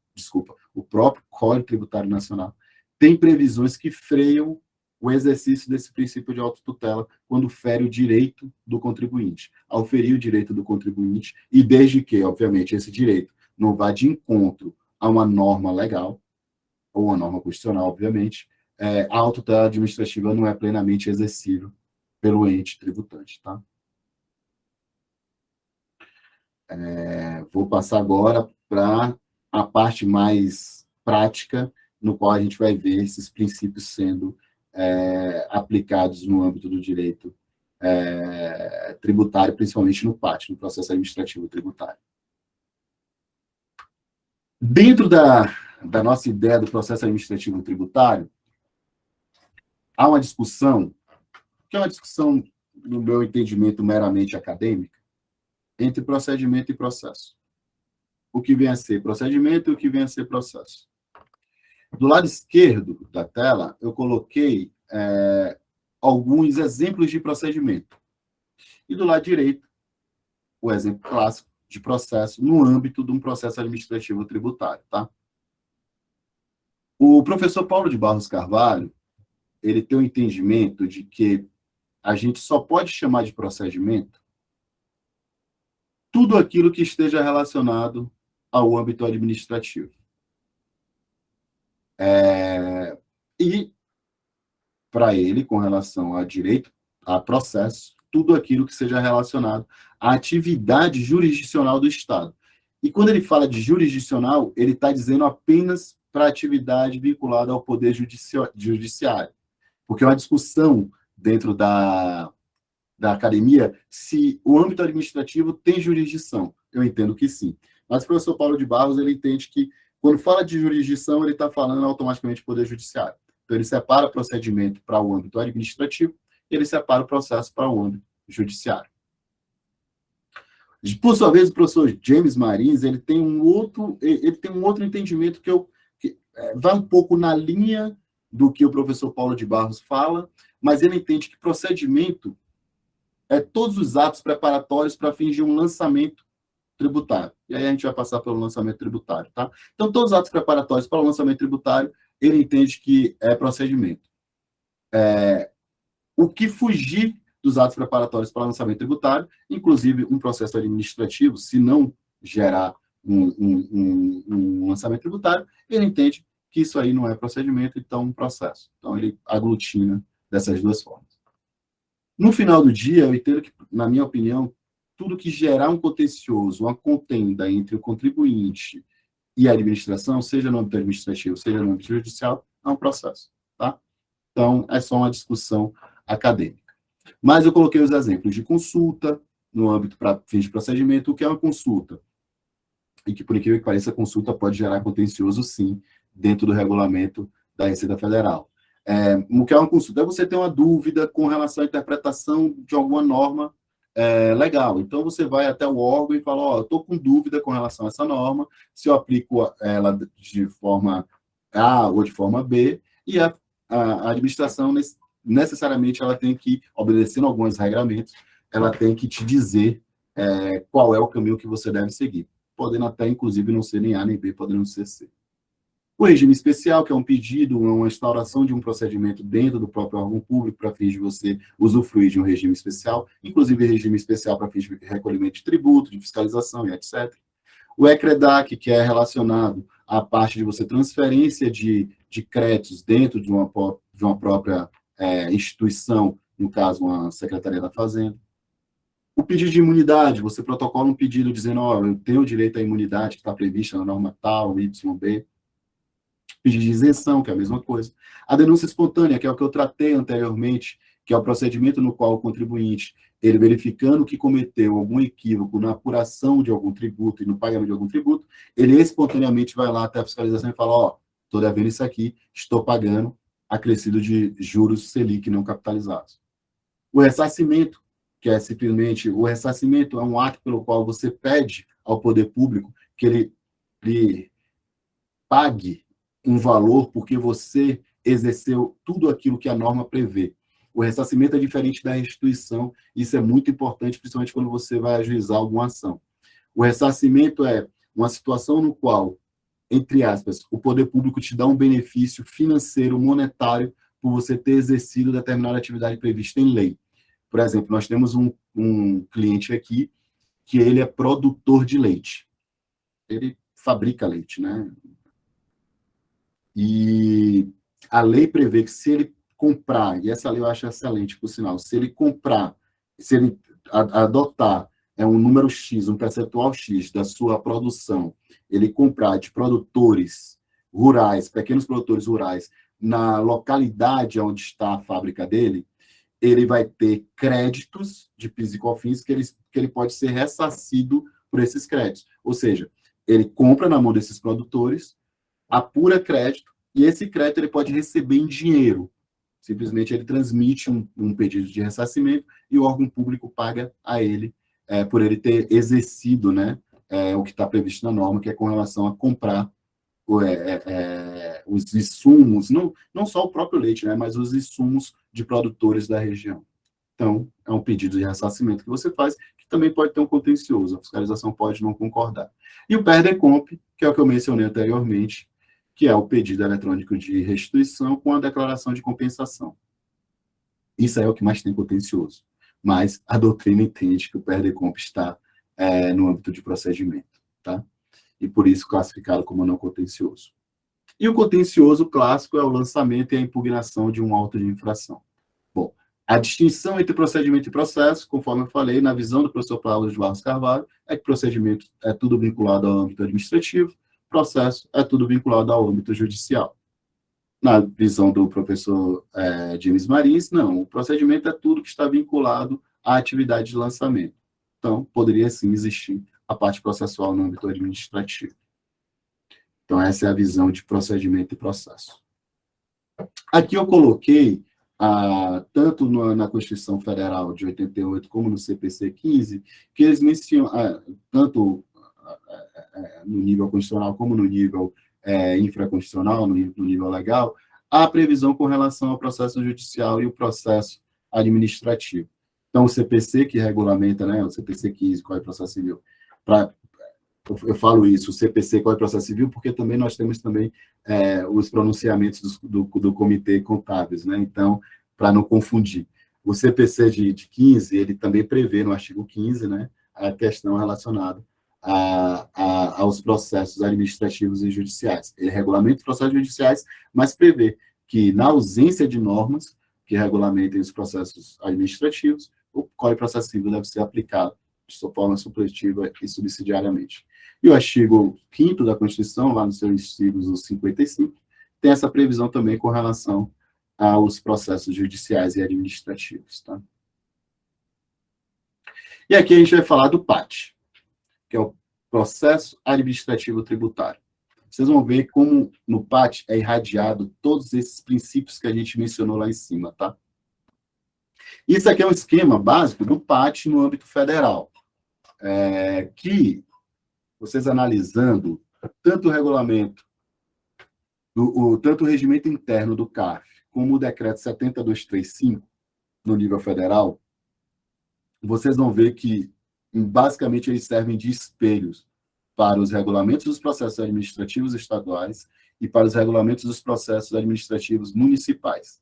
o próprio Código Tributário Nacional, tem previsões que freiam o exercício desse princípio de autotutela quando fere o direito do contribuinte. Ao ferir o direito do contribuinte, e desde que, obviamente, esse direito não vá de encontro a uma norma legal, ou uma norma constitucional, obviamente, a autotutela administrativa não é plenamente exercível pelo ente tributante, tá? Vou passar agora para a parte mais prática, no qual a gente vai ver esses princípios sendo aplicados no âmbito do direito tributário, principalmente no PAT, no processo administrativo tributário. Dentro da nossa ideia do processo administrativo tributário, há uma discussão, que é uma discussão, no meu entendimento, meramente acadêmica, entre procedimento e processo. O que vem a ser procedimento e o que vem a ser processo. Do lado esquerdo da tela, eu coloquei alguns exemplos de procedimento. E do lado direito, o exemplo clássico de processo no âmbito de um processo administrativo tributário, tá? O professor Paulo de Barros Carvalho, ele tem o entendimento de que a gente só pode chamar de procedimento tudo aquilo que esteja relacionado ao âmbito administrativo. E, para ele, com relação a direito, a processo, tudo aquilo que seja relacionado à atividade jurisdicional do Estado. E quando ele fala de jurisdicional, ele está dizendo apenas para a atividade vinculada ao poder judiciário. Porque é uma discussão dentro da academia se o âmbito administrativo tem jurisdição. Eu entendo que sim. Mas o professor Paulo de Barros, ele entende que, quando fala de jurisdição, ele está falando automaticamente de poder judiciário. Então, ele separa o procedimento para o âmbito administrativo e ele separa o processo para o âmbito judiciário. Por sua vez, o professor James Marins, ele tem um outro entendimento que vai um pouco na linha do que o professor Paulo de Barros fala, mas ele entende que procedimento é todos os atos preparatórios para fins de um lançamento tributário. E aí a gente vai passar pelo lançamento tributário, tá? Então, todos os atos preparatórios para o lançamento tributário, ele entende que é procedimento. O que fugir dos atos preparatórios para o lançamento tributário, inclusive um processo administrativo, se não gerar um lançamento tributário, ele entende que isso aí não é procedimento, então um processo. Então, ele aglutina dessas duas formas. No final do dia, eu entendo que, na minha opinião, tudo que gerar um contencioso, uma contenda entre o contribuinte e a administração, seja no âmbito administrativo, seja no âmbito judicial, é um processo, tá? Então, é só uma discussão acadêmica. Mas eu coloquei os exemplos de consulta, no âmbito para fins de procedimento, o que é uma consulta. E que, por incrível que pareça, a consulta pode gerar contencioso, sim, dentro do regulamento da Receita Federal. O que é uma consulta? É você ter uma dúvida com relação à interpretação de alguma norma legal. Então, você vai até o órgão e fala, eu estou com dúvida com relação a essa norma, se eu aplico ela de forma A ou de forma B, e a administração, necessariamente, ela tem que, obedecendo alguns regramentos, ela tem que te dizer qual é o caminho que você deve seguir, podendo até, inclusive, não ser nem A nem B, podendo ser C. O regime especial, que é um pedido, uma instauração de um procedimento dentro do próprio órgão público para fins de você usufruir de um regime especial, inclusive regime especial para fins de recolhimento de tributo, de fiscalização e etc. O ECREDAC, que é relacionado à parte de você transferência de créditos dentro de uma própria instituição, no caso, uma Secretaria da Fazenda. O pedido de imunidade, você protocola um pedido dizendo, eu tenho direito à imunidade que está prevista na norma tal, YB. Pedido de isenção, que é a mesma coisa. A denúncia espontânea, que é o que eu tratei anteriormente, que é o procedimento no qual o contribuinte, ele verificando que cometeu algum equívoco na apuração de algum tributo e no pagamento de algum tributo, ele espontaneamente vai lá até a fiscalização e fala, estou devendo isso aqui, estou pagando acrescido de juros Selic não capitalizados. O ressarcimento, que é simplesmente, o ressarcimento é um ato pelo qual você pede ao poder público que ele pague um valor porque você exerceu tudo aquilo que a norma prevê. O ressarcimento é diferente da restituição, isso é muito importante, principalmente quando você vai ajuizar alguma ação. O ressarcimento é uma situação no qual, entre aspas, o poder público te dá um benefício financeiro, monetário, por você ter exercido determinada atividade prevista em lei. Por exemplo, nós temos um cliente aqui que ele é produtor de leite. Ele fabrica leite, né? E a lei prevê que se ele comprar, e essa lei eu acho excelente, por sinal, se ele comprar, se ele adotar um número X, um percentual X da sua produção, ele comprar de produtores rurais, pequenos produtores rurais, na localidade onde está a fábrica dele, ele vai ter créditos de PIS e COFINS que ele pode ser ressarcido por esses créditos. Ou seja, ele compra na mão desses produtores, apura crédito, e esse crédito ele pode receber em dinheiro. Simplesmente ele transmite um pedido de ressarcimento e o órgão público paga a ele por ele ter exercido, né, o que está previsto na norma, que é com relação a comprar os insumos, não só o próprio leite, né, mas os insumos de produtores da região. Então, é um pedido de ressarcimento que você faz, que também pode ter um contencioso, a fiscalização pode não concordar. E o PERDECOMP, que é o que eu mencionei anteriormente, que é o pedido eletrônico de restituição com a declaração de compensação. Isso é o que mais tem contencioso. Mas a doutrina entende que o PERDECOMP está no âmbito de procedimento, tá? E por isso classificado como não contencioso. E o contencioso clássico é o lançamento e a impugnação de um auto de infração. Bom, a distinção entre procedimento e processo, conforme eu falei, na visão do professor Cláudio de Barros Carvalho, é que procedimento é tudo vinculado ao âmbito administrativo, processo é tudo vinculado ao âmbito judicial. Na visão do professor James Marins, não, o procedimento é tudo que está vinculado à atividade de lançamento. Então, poderia sim existir a parte processual no âmbito administrativo. Então, essa é a visão de procedimento e processo. Aqui eu coloquei, tanto na Constituição Federal de 88 como no CPC 15, que eles mencionam, tanto no nível constitucional como no nível infraconstitucional, no nível legal, a previsão com relação ao processo judicial e o processo administrativo. Então, o CPC, que regulamenta, né, o CPC 15, Código de Processo Civil, eu falo isso, o CPC, Código de Processo Civil, porque também nós temos também os pronunciamentos do Comitê Contábeis, né? Então, para não confundir. O CPC de 15, ele também prevê, no artigo 15, né, a questão relacionada aos processos administrativos e judiciais. Ele regulamenta os processos judiciais, mas prevê que, na ausência de normas que regulamentem os processos administrativos, o Código de Processo Civil deve ser aplicado de sua forma supletiva e subsidiariamente. E o artigo 5º da Constituição, lá no seu inciso 55, tem essa previsão também com relação aos processos judiciais e administrativos. Tá? E aqui a gente vai falar do PAT, que é o Processo Administrativo Tributário. Vocês vão ver como no PAT é irradiado todos esses princípios que a gente mencionou lá em cima, tá? Isso aqui é um esquema básico do PAT no âmbito federal, que vocês analisando tanto o regulamento, tanto o regimento interno do CARF, como o decreto 70235, no nível federal, vocês vão ver que, basicamente, eles servem de espelhos para os regulamentos dos processos administrativos estaduais e para os regulamentos dos processos administrativos municipais.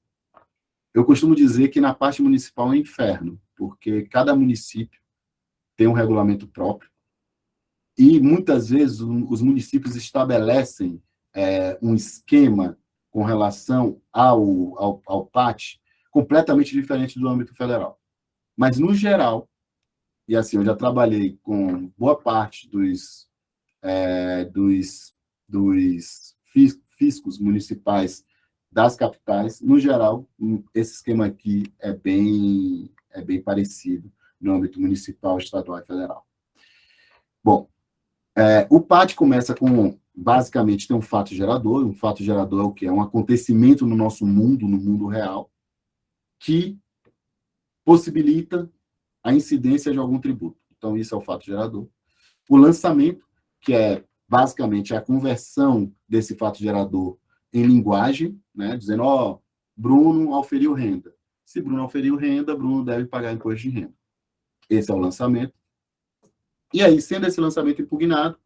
Eu costumo dizer que na parte municipal é um inferno, porque cada município tem um regulamento próprio e, muitas vezes, os municípios estabelecem um esquema com relação ao PAT completamente diferente do âmbito federal. Mas, no geral, e assim, eu já trabalhei com boa parte dos fiscos municipais das capitais, no geral, esse esquema aqui é bem parecido no âmbito municipal, estadual e federal. Bom, o PAT começa com, basicamente, tem um fato gerador. Um fato gerador é o quê? É um acontecimento no nosso mundo, no mundo real, que possibilita a incidência de algum tributo. Então, isso é o fato gerador. O lançamento, que é, basicamente, a conversão desse fato gerador em linguagem, né, dizendo, Bruno auferiu renda. Se Bruno oferiu renda, Bruno deve pagar imposto de renda. Esse é o lançamento. E aí, sendo esse lançamento impugnado,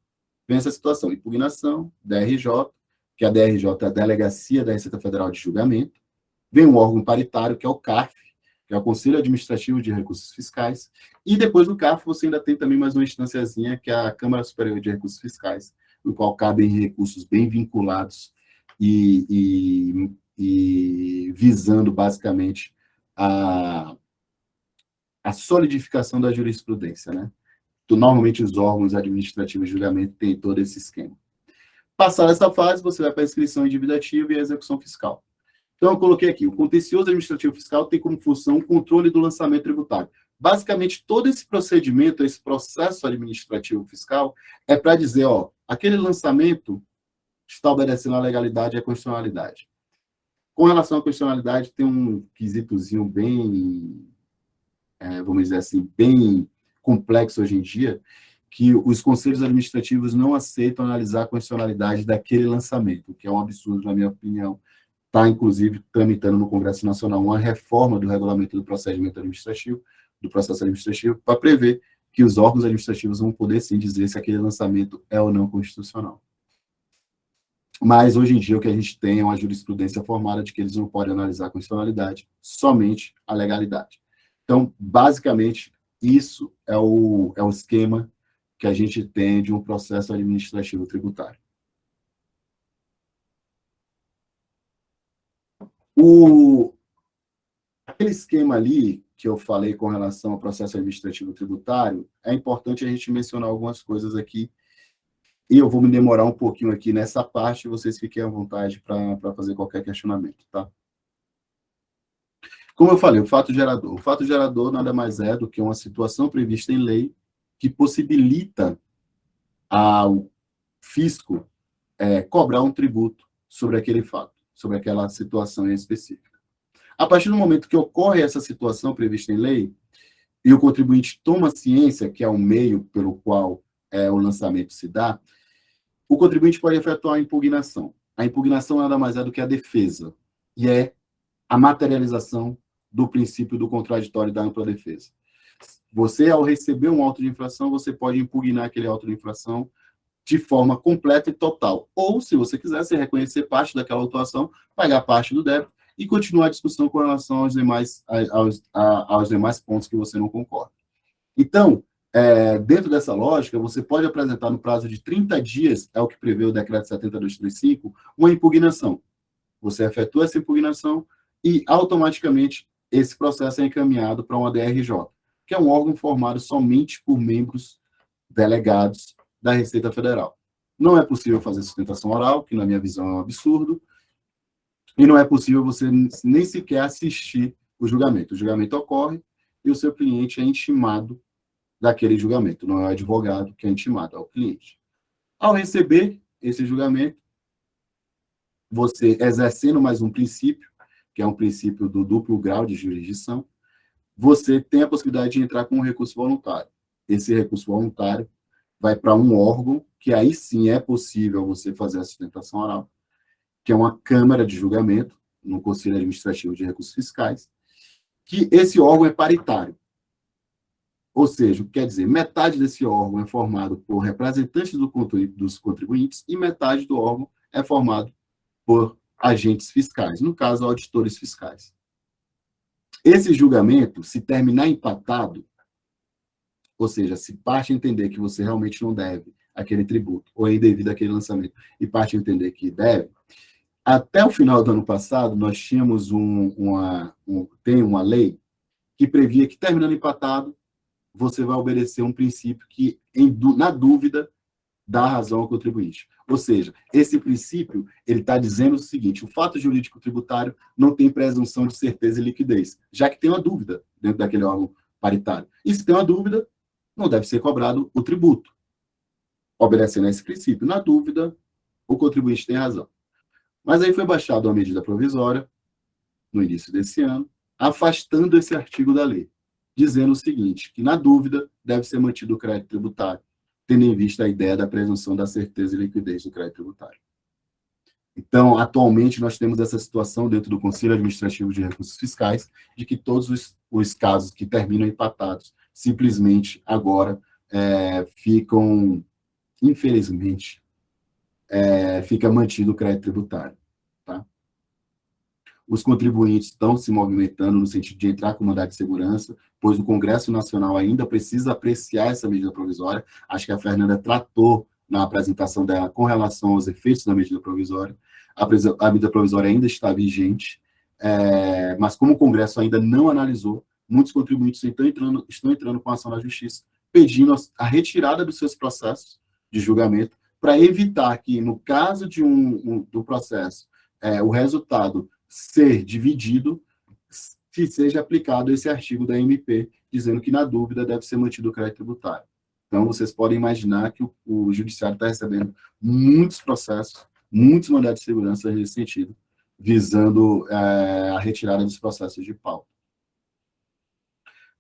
vem essa situação, impugnação, DRJ, que a DRJ é a Delegacia da Receita Federal de Julgamento, vem um órgão paritário, que é o CARF, que é o Conselho Administrativo de Recursos Fiscais, e depois do CARF você ainda tem também mais uma instânciazinha, que é a Câmara Superior de Recursos Fiscais, no qual cabem recursos bem vinculados e visando, basicamente, a solidificação da jurisprudência, né? Então, normalmente, os órgãos administrativos de julgamento têm todo esse esquema. Passada essa fase, você vai para a inscrição em dívida ativa e a execução fiscal. Então, eu coloquei aqui, o contencioso administrativo fiscal tem como função o controle do lançamento tributário. Basicamente, todo esse procedimento, esse processo administrativo fiscal, é para dizer, ó, aquele lançamento está obedecendo à legalidade e à constitucionalidade. Com relação à constitucionalidade, tem um quesitozinho bem, vamos dizer assim, bem complexo hoje em dia, que os conselhos administrativos não aceitam analisar a constitucionalidade daquele lançamento, o que é um absurdo, na minha opinião. Está, inclusive, tramitando no Congresso Nacional uma reforma do regulamento do procedimento administrativo, do processo administrativo, para prever que os órgãos administrativos vão poder, sim, dizer se aquele lançamento é ou não constitucional. Mas, hoje em dia, o que a gente tem é uma jurisprudência formada de que eles não podem analisar a constitucionalidade, somente a legalidade. Então, basicamente, isso é o esquema que a gente tem de um processo administrativo tributário. Aquele esquema ali que eu falei com relação ao processo administrativo tributário, é importante a gente mencionar algumas coisas aqui, e eu vou me demorar um pouquinho aqui nessa parte, vocês fiquem à vontade para fazer qualquer questionamento, tá? Como eu falei, o fato gerador. O fato gerador nada mais é do que uma situação prevista em lei que possibilita ao fisco cobrar um tributo sobre aquele fato, sobre aquela situação em específico. A partir do momento que ocorre essa situação prevista em lei, e o contribuinte toma ciência, que é o meio pelo qual o lançamento se dá, o contribuinte pode efetuar a impugnação. A impugnação nada mais é do que a defesa, e é a materialização do princípio do contraditório e da ampla defesa. Você, ao receber um auto de infração, você pode impugnar aquele auto de infração de forma completa e total. Ou, se você quiser, você reconhecer parte daquela autuação, pagar parte do débito e continuar a discussão com relação aos demais pontos que você não concorda. Então, dentro dessa lógica, você pode apresentar no prazo de 30 dias, é o que prevê o decreto 70.235, uma impugnação. Você efetua essa impugnação e, automaticamente, esse processo é encaminhado para uma DRJ, que é um órgão formado somente por membros delegados da Receita Federal. Não é possível fazer sustentação oral, que, na minha visão, é um absurdo, e não é possível você nem sequer assistir o julgamento. O julgamento ocorre e o seu cliente é intimado daquele julgamento. Não é o advogado que é intimado, é o cliente. Ao receber esse julgamento, você, exercendo mais um princípio, que é um princípio do duplo grau de jurisdição, você tem a possibilidade de entrar com um recurso voluntário. Esse recurso voluntário vai para um órgão, que aí sim é possível você fazer a sustentação oral, que é uma Câmara de Julgamento, no Conselho Administrativo de Recursos Fiscais, que esse órgão é paritário. Ou seja, quer dizer, metade desse órgão é formado por representantes dos contribuintes e metade do órgão é formado por agentes fiscais, no caso, auditores fiscais. Esse julgamento, se terminar empatado, ou seja, se parte entender que você realmente não deve aquele tributo, ou é indevido aquele lançamento, e parte entender que deve, até o final do ano passado, nós tínhamos tem uma lei que previa que, terminando empatado, você vai obedecer um princípio que, na dúvida, dá razão ao contribuinte. Ou seja, esse princípio, ele está dizendo o seguinte: o fato jurídico tributário não tem presunção de certeza e liquidez, já que tem uma dúvida dentro daquele órgão paritário. E se tem uma dúvida, não deve ser cobrado o tributo. Obedecendo a esse princípio, na dúvida, o contribuinte tem razão. Mas aí foi baixada uma medida provisória, no início desse ano, afastando esse artigo da lei, dizendo o seguinte, que, na dúvida, deve ser mantido o crédito tributário, tendo em vista a ideia da presunção da certeza e liquidez do crédito tributário. Então, atualmente, nós temos essa situação dentro do Conselho Administrativo de Recursos Fiscais, de que todos os casos que terminam empatados, simplesmente agora ficam, infelizmente, fica mantido o crédito tributário. Tá? Os contribuintes estão se movimentando no sentido de entrar com mandado de segurança, pois o Congresso Nacional ainda precisa apreciar essa medida provisória. Acho que a Fernanda tratou na apresentação dela com relação aos efeitos da medida provisória. A medida provisória ainda está vigente, mas como o Congresso ainda não analisou, muitos contribuintes estão entrando com ação na Justiça, pedindo a retirada dos seus processos de julgamento, para evitar que, no caso do processo, o resultado ser dividido, que seja aplicado esse artigo da MP, dizendo que, na dúvida, deve ser mantido o crédito tributário. Então, vocês podem imaginar que o Judiciário está recebendo muitos processos, muitos mandados de segurança nesse sentido, visando a retirada dos processos de pauta.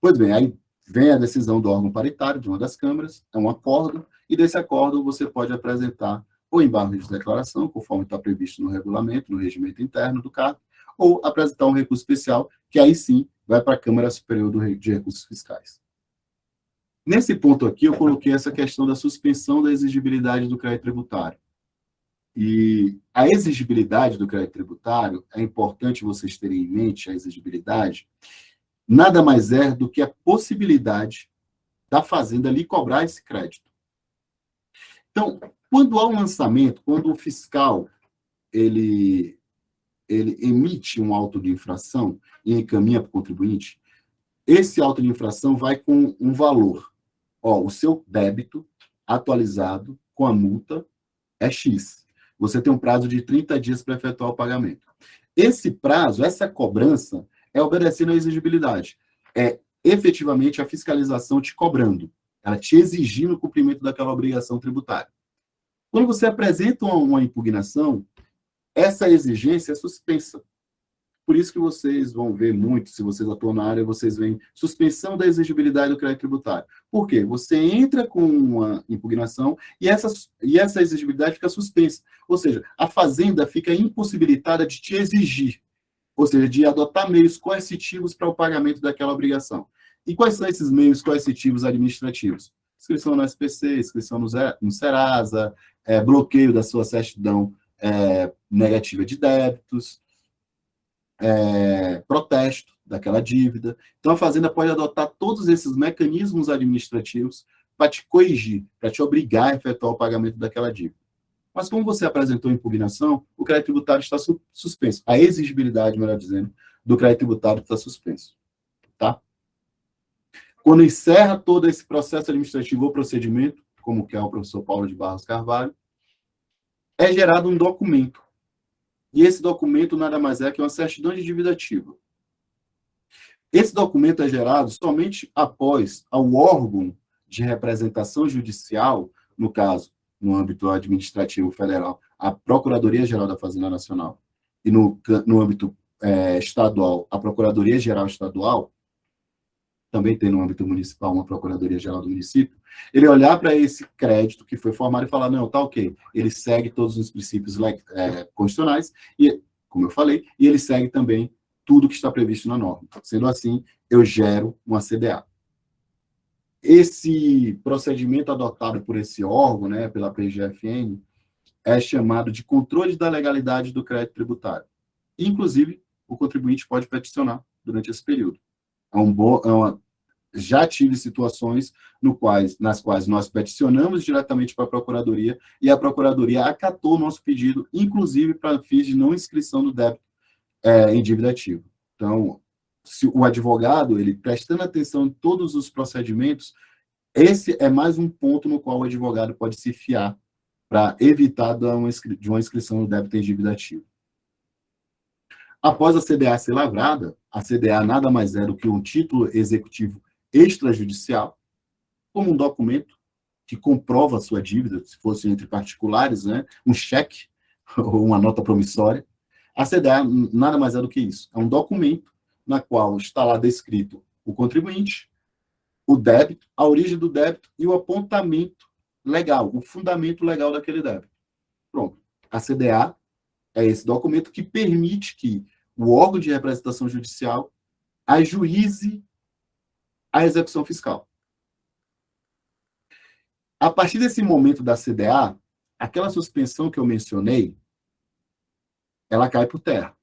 Pois bem, aí vem a decisão do órgão paritário, de uma das câmaras, é um acordo, e desse acordo você pode apresentar ou embargo de declaração, conforme está previsto no regulamento, no regimento interno do CARF, ou apresentar um recurso especial, que aí sim vai para a Câmara Superior de Recursos Fiscais. Nesse ponto aqui, eu coloquei essa questão da suspensão da exigibilidade do crédito tributário. E a exigibilidade do crédito tributário, é importante vocês terem em mente a exigibilidade, nada mais é do que a possibilidade da Fazenda lhe cobrar esse crédito. Então, quando há um lançamento, quando o fiscal ele emite um auto de infração e encaminha para o contribuinte, esse auto de infração vai com um valor. O seu débito atualizado com a multa é X. Você tem um prazo de 30 dias para efetuar o pagamento. Esse prazo, essa cobrança, é obedecendo à exigibilidade. É efetivamente a fiscalização te cobrando, ela te exigindo o cumprimento daquela obrigação tributária. Quando você apresenta uma impugnação, essa exigência é suspensa. Por isso que vocês vão ver muito, se vocês atuam na área, vocês veem suspensão da exigibilidade do crédito tributário. Por quê? Você entra com uma impugnação e essa exigibilidade fica suspensa. Ou seja, a Fazenda fica impossibilitada de te exigir, ou seja, de adotar meios coercitivos para o pagamento daquela obrigação. E quais são esses meios coercitivos administrativos? Inscrição no SPC, inscrição no Serasa, bloqueio da sua certidão negativa de débitos, protesto daquela dívida. Então, a Fazenda pode adotar todos esses mecanismos administrativos para te corrigir, para te obrigar a efetuar o pagamento daquela dívida. Mas como você apresentou impugnação, o crédito tributário está suspenso. A exigibilidade, melhor dizendo, do crédito tributário está suspenso. Tá? Quando encerra todo esse processo administrativo ou procedimento, como que é o professor Paulo de Barros Carvalho, é gerado um documento. E esse documento nada mais é que uma certidão de dívida ativa. Esse documento é gerado somente após ao âmbito de representação judicial, no caso, no âmbito administrativo federal, a Procuradoria-Geral da Fazenda Nacional, e no âmbito estadual, a Procuradoria-Geral Estadual, também tem no âmbito municipal uma Procuradoria-Geral do município, ele olhar para esse crédito que foi formado e falar, não, tá ok, ele segue todos os princípios constitucionais, e, como eu falei, e ele segue também tudo que está previsto na norma. Sendo assim, eu gero uma CDA. Esse procedimento adotado por esse órgão, pela PGFN, é chamado de controle da legalidade do crédito tributário. Inclusive, o contribuinte pode peticionar durante esse período. Já tive situações nas quais nós peticionamos diretamente para a Procuradoria e a Procuradoria acatou o nosso pedido, inclusive para fins de não inscrição do débito em dívida ativa. Então, se o advogado, ele prestando atenção em todos os procedimentos, esse é mais um ponto no qual o advogado pode se fiar para evitar de uma inscrição do débito em dívida ativa. Após a CDA ser lavrada, a CDA nada mais é do que um título executivo extrajudicial, como um documento que comprova a sua dívida, se fosse entre particulares, um cheque ou uma nota promissória. A CDA nada mais é do que isso. É um documento na qual está lá descrito o contribuinte, o débito, a origem do débito e o apontamento legal, o fundamento legal daquele débito. Pronto. A CDA é esse documento que permite que o órgão de representação judicial ajuize a execução fiscal. A partir desse momento da CDA, aquela suspensão que eu mencionei, ela cai por terra.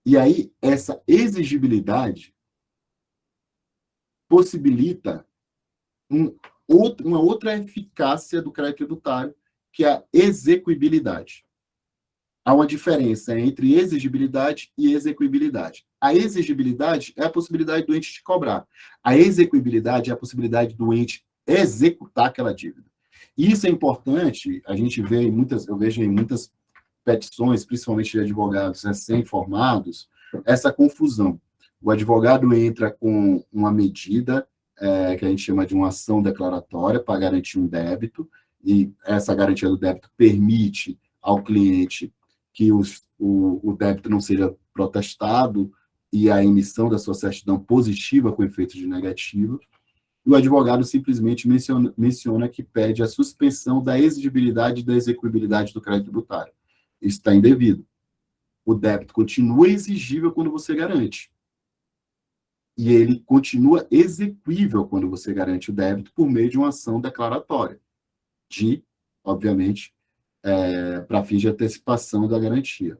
E aí, essa exigibilidade possibilita uma outra eficácia do crédito tributário, que é a execuibilidade. Há uma diferença entre exigibilidade e execuibilidade. A exigibilidade é a possibilidade do ente te cobrar. A execuibilidade é a possibilidade do ente executar aquela dívida. Isso é importante, a gente vê eu vejo em muitas petições, principalmente de advogados recém-formados, essa confusão. O advogado entra com uma medida que a gente chama de uma ação declaratória para garantir um débito, e essa garantia do débito permite ao cliente que o débito não seja protestado e a emissão da sua certidão positiva com efeito de negativa. E o advogado simplesmente menciona que pede a suspensão da exigibilidade e da execuibilidade do crédito tributário. Isso está indevido. O débito continua exigível quando você garante. E ele continua exequível quando você garante o débito por meio de uma ação declaratória, obviamente, para fins de antecipação da garantia.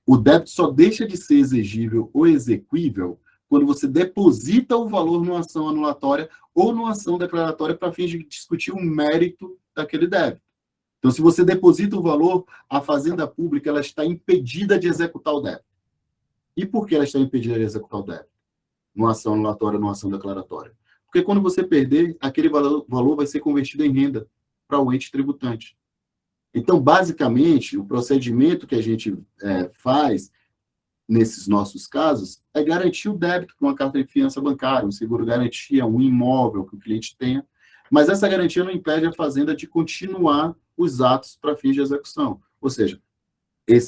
O débito só deixa de ser exigível ou exequível quando você deposita o valor numa ação anulatória ou numa ação declaratória para fins de discutir o mérito daquele débito. Então, se você deposita o valor, a Fazenda Pública ela está impedida de executar o débito. E por que ela está impedida de executar o débito? Numa ação anulatória ou numa ação declaratória? Porque quando você perder, aquele valor vai ser convertido em renda para o ente tributante. Então, basicamente, o procedimento que a gente faz nesses nossos casos é garantir o débito com uma carta de fiança bancária, um seguro-garantia, um imóvel que o cliente tenha, mas essa garantia não impede a Fazenda de continuar os atos para fins de execução. Ou seja,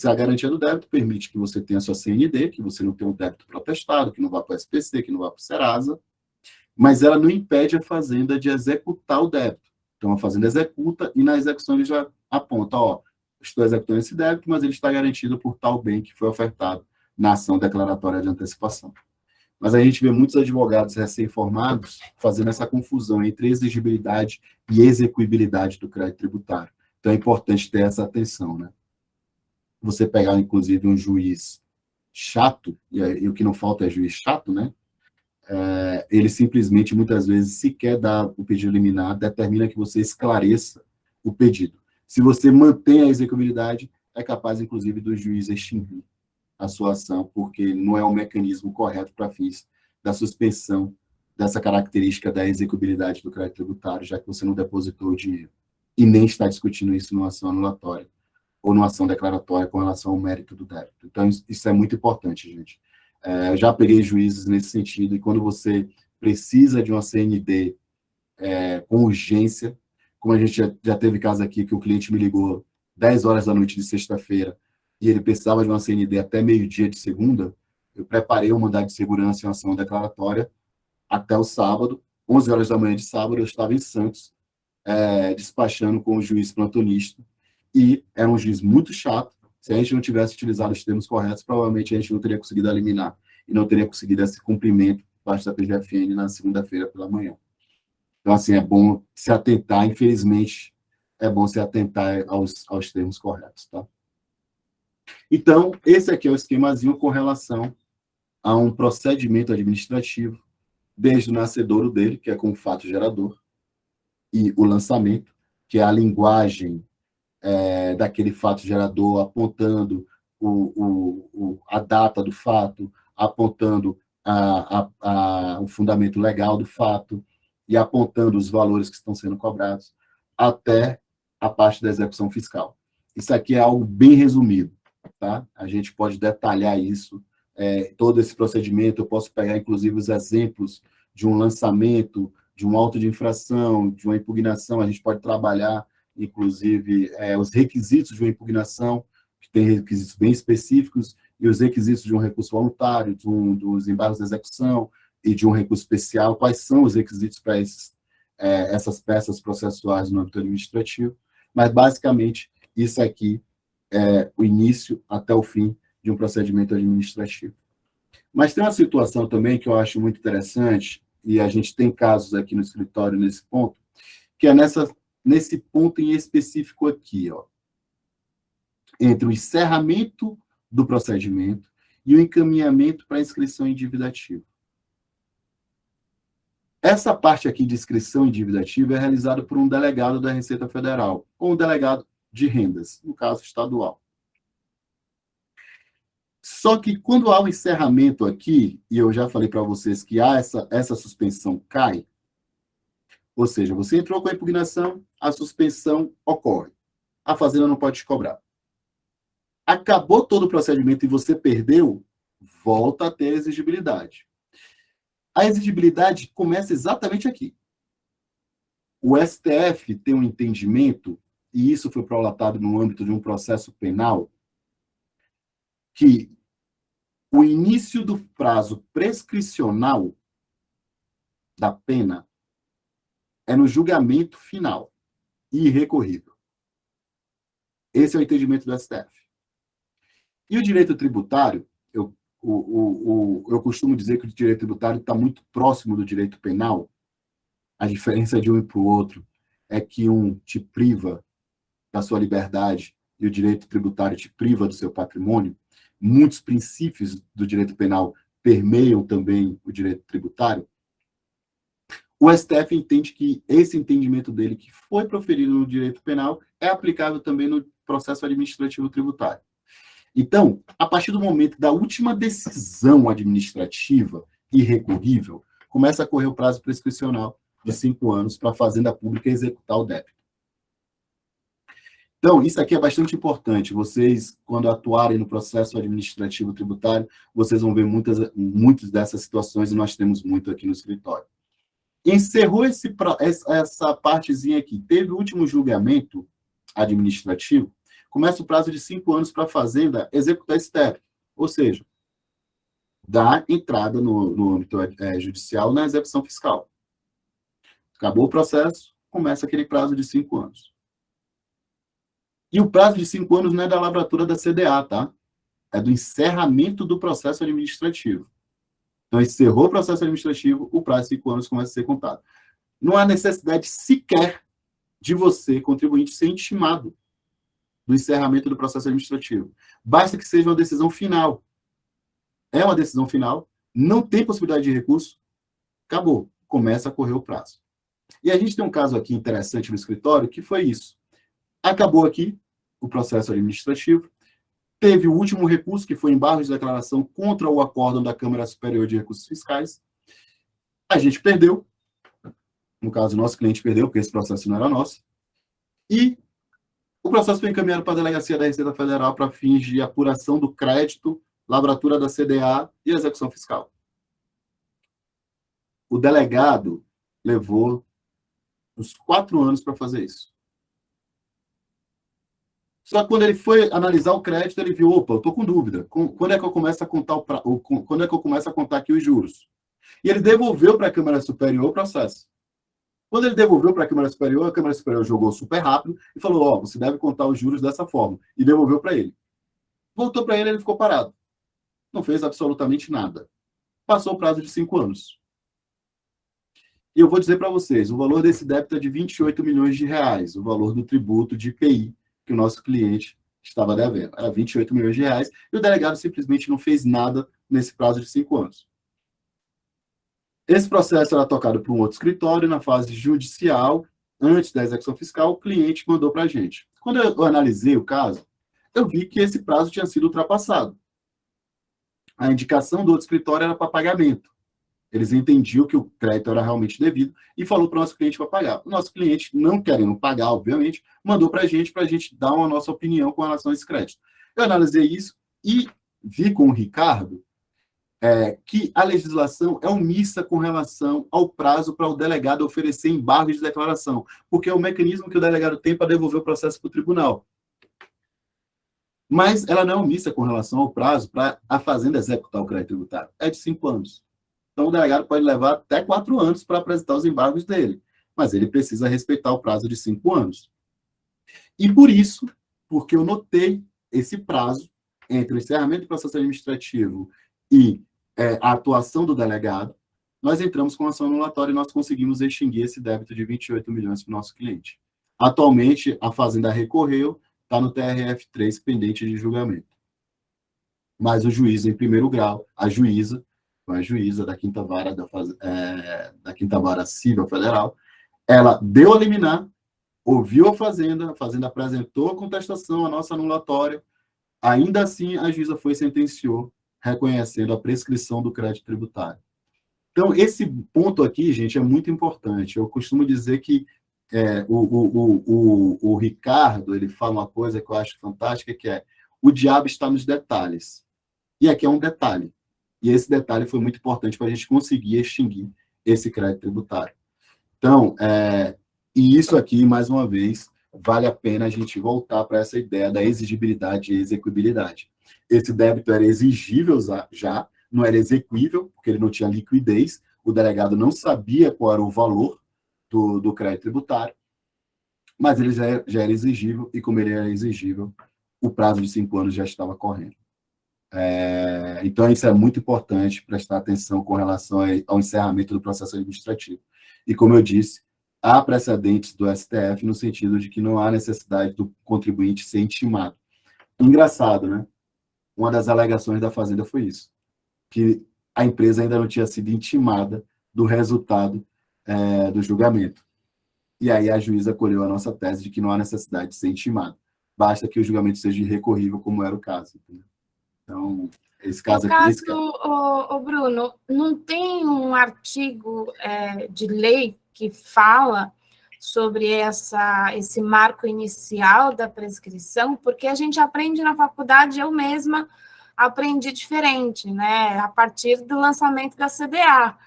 a garantia do débito permite que você tenha sua CND, que você não tenha um débito protestado, que não vá para o SPC, que não vá para o Serasa, mas ela não impede a Fazenda de executar o débito. Então, a Fazenda executa e na execução ele já aponta, estou executando esse débito, mas ele está garantido por tal bem que foi ofertado na ação declaratória de antecipação. Mas a gente vê muitos advogados recém-formados fazendo essa confusão entre exigibilidade e execuibilidade do crédito tributário. Então, é importante ter essa atenção, né? Você pegar, inclusive, um juiz chato, e o que não falta é juiz chato, né? Ele simplesmente, muitas vezes, sequer dá o pedido liminar, determina que você esclareça o pedido. Se você mantém a execuibilidade, é capaz, inclusive, do juiz extinguir a sua ação, porque não é o mecanismo correto para fins da suspensão dessa característica da execuibilidade do crédito tributário, já que você não depositou o dinheiro e nem está discutindo isso numa ação anulatória ou numa ação declaratória com relação ao mérito do débito. Então, isso é muito importante, gente. Eu já peguei juízes nesse sentido, e quando você precisa de uma CND com urgência, como a gente já teve caso aqui, que o cliente me ligou 10 horas da noite de sexta-feira, e ele precisava de uma CND até meio-dia de segunda, eu preparei um mandado de segurança e uma ação declaratória até o sábado, 11 horas da manhã de sábado, eu estava em Santos, despachando com o juiz plantonista, e era um juiz muito chato. Se a gente não tivesse utilizado os termos corretos, provavelmente a gente não teria conseguido eliminar, e não teria conseguido esse cumprimento por parte da PGFN na segunda-feira pela manhã. Então, assim, é bom se atentar, infelizmente, é bom se atentar aos termos corretos, tá? Então, esse aqui é o esquemazinho com relação a um procedimento administrativo, desde o nascedouro dele, que é com o fato gerador, e o lançamento, que é a linguagem daquele fato gerador, apontando a data do fato, apontando o fundamento legal do fato e apontando os valores que estão sendo cobrados, até a parte da execução fiscal. Isso aqui é algo bem resumido, tá? A gente pode detalhar isso, todo esse procedimento. Eu posso pegar, inclusive, os exemplos de um lançamento, de um auto de infração, de uma impugnação. A gente pode trabalhar, inclusive, os requisitos de uma impugnação, que tem requisitos bem específicos, e os requisitos de um recurso voluntário, dos embargos de execução e de um recurso especial. Quais são os requisitos para essas peças processuais no âmbito administrativo? Mas, basicamente, isso aqui o início até o fim de um procedimento administrativo. Mas tem uma situação também que eu acho muito interessante, e a gente tem casos aqui no escritório nesse ponto, que é nesse ponto em específico aqui, ó, entre o encerramento do procedimento e o encaminhamento para a inscrição em dívida ativa. Essa parte aqui de inscrição em dívida ativa é realizada por um delegado da Receita Federal, ou um delegado de rendas, no caso estadual. Só que quando há o encerramento aqui, e eu já falei para vocês que há essa suspensão cai, ou seja, você entrou com a impugnação, a suspensão ocorre. A Fazenda não pode te cobrar. Acabou todo o procedimento e você perdeu, volta a ter a exigibilidade. A exigibilidade começa exatamente aqui. O STF tem um entendimento, e isso foi prolatado no âmbito de um processo penal, que o início do prazo prescricional da pena é no julgamento final, irrecorrível. Esse é o entendimento do STF. E o direito tributário, eu costumo dizer que o direito tributário está muito próximo do direito penal. A diferença de um para o outro é que um te priva da sua liberdade e o direito tributário te priva do seu patrimônio. Muitos princípios do direito penal permeiam também o direito tributário. O STF entende que esse entendimento dele, que foi proferido no direito penal, é aplicável também no processo administrativo tributário. Então, a partir do momento da última decisão administrativa irrecorrível, começa a correr o prazo prescricional de 5 anos para a Fazenda Pública executar o débito. Então, isso aqui é bastante importante. Vocês, quando atuarem no processo administrativo tributário, vocês vão ver muitas dessas situações, e nós temos muito aqui no escritório. Encerrou essa partezinha aqui, teve o último julgamento administrativo, começa o prazo de 5 anos para a Fazenda executar esse débito, ou seja, dar entrada no âmbito judicial na execução fiscal. Acabou o processo, começa aquele prazo de 5 anos. E o prazo de 5 anos não é da lavratura da CDA, tá? É do encerramento do processo administrativo. Então, encerrou o processo administrativo, o prazo de 5 anos começa a ser contado. Não há necessidade sequer de você, contribuinte, ser intimado do encerramento do processo administrativo. Basta que seja uma decisão final. É uma decisão final, não tem possibilidade de recurso, acabou, começa a correr o prazo. E a gente tem um caso aqui interessante no escritório, que foi isso. Acabou aqui o processo administrativo, teve o último recurso, que foi embargo de declaração contra o acórdão da Câmara Superior de Recursos Fiscais. A gente perdeu, no caso, o nosso cliente perdeu, porque esse processo não era nosso, e o processo foi encaminhado para a Delegacia da Receita Federal para fins de apuração do crédito, lavratura da CDA e execução fiscal. O delegado levou uns 4 anos para fazer isso. Só que quando ele foi analisar o crédito, ele viu, opa, eu estou com dúvida. Quando é que eu começo a contar quando é que eu começo a contar aqui os juros? E ele devolveu para a Câmara Superior o processo. Quando ele devolveu para a Câmara Superior jogou super rápido e falou, ó, você deve contar os juros dessa forma. E devolveu para ele. Voltou para ele, ele ficou parado. Não fez absolutamente nada. Passou o prazo de 5 anos. E eu vou dizer para vocês, o valor desse débito é de 28 milhões de reais, o valor do tributo de IPI que o nosso cliente estava devendo. Era 28 milhões de reais, e o delegado simplesmente não fez nada nesse prazo de 5 anos. Esse processo era tocado por um outro escritório, na fase judicial, antes da execução fiscal, o cliente mandou para a gente. Quando eu analisei o caso, eu vi que esse prazo tinha sido ultrapassado. A indicação do outro escritório era para pagamento. Eles entendiam que o crédito era realmente devido e falou para o nosso cliente para pagar. O nosso cliente, não querendo pagar, obviamente, mandou para a gente dar uma nossa opinião com relação a esse crédito. Eu analisei isso e vi com o Ricardo que a legislação é omissa com relação ao prazo para o delegado oferecer embargo de declaração, porque é o mecanismo que o delegado tem para devolver o processo para o tribunal. Mas ela não é omissa com relação ao prazo para a Fazenda executar o crédito tributário. É de 5 anos. Então, o delegado pode levar até 4 anos para apresentar os embargos dele, mas ele precisa respeitar o prazo de 5 anos. E por isso, porque eu notei esse prazo entre o encerramento do processo administrativo e a atuação do delegado, nós entramos com ação anulatória e nós conseguimos extinguir esse débito de 28 milhões para o nosso cliente. Atualmente, a Fazenda recorreu, está no TRF3 pendente de julgamento. Mas o juiz em primeiro grau, a juíza da Quinta Vara da Quinta Vara Civil Federal, ela deu a liminar, ouviu a Fazenda apresentou a contestação, a nossa anulatória, ainda assim a juíza sentenciou, reconhecendo a prescrição do crédito tributário. Então, esse ponto aqui, gente, é muito importante. Eu costumo dizer que o Ricardo, ele fala uma coisa que eu acho fantástica, que é: o diabo está nos detalhes. E aqui é um detalhe. E esse detalhe foi muito importante para a gente conseguir extinguir esse crédito tributário. Então, e isso aqui, mais uma vez, vale a pena a gente voltar para essa ideia da exigibilidade e execuibilidade. Esse débito era exigível já, não era exequível, porque ele não tinha liquidez, o delegado não sabia qual era o valor do crédito tributário, mas ele já era exigível, e como ele era exigível, o prazo de 5 anos já estava correndo. Então, isso é muito importante prestar atenção com relação ao encerramento do processo administrativo. E, como eu disse, há precedentes do STF no sentido de que não há necessidade do contribuinte ser intimado. Engraçado, né? Uma das alegações da Fazenda foi isso, que a empresa ainda não tinha sido intimada do resultado do julgamento. E aí a juíza acolheu a nossa tese de que não há necessidade de ser intimado. Basta que o julgamento seja irrecorrível, como era o caso. Entendeu? Então, esse caso aqui... Bruno, não tem um artigo de lei que fala sobre esse marco inicial da prescrição? Porque a gente aprende na faculdade, eu mesma aprendi diferente, né? A partir do lançamento da CDA.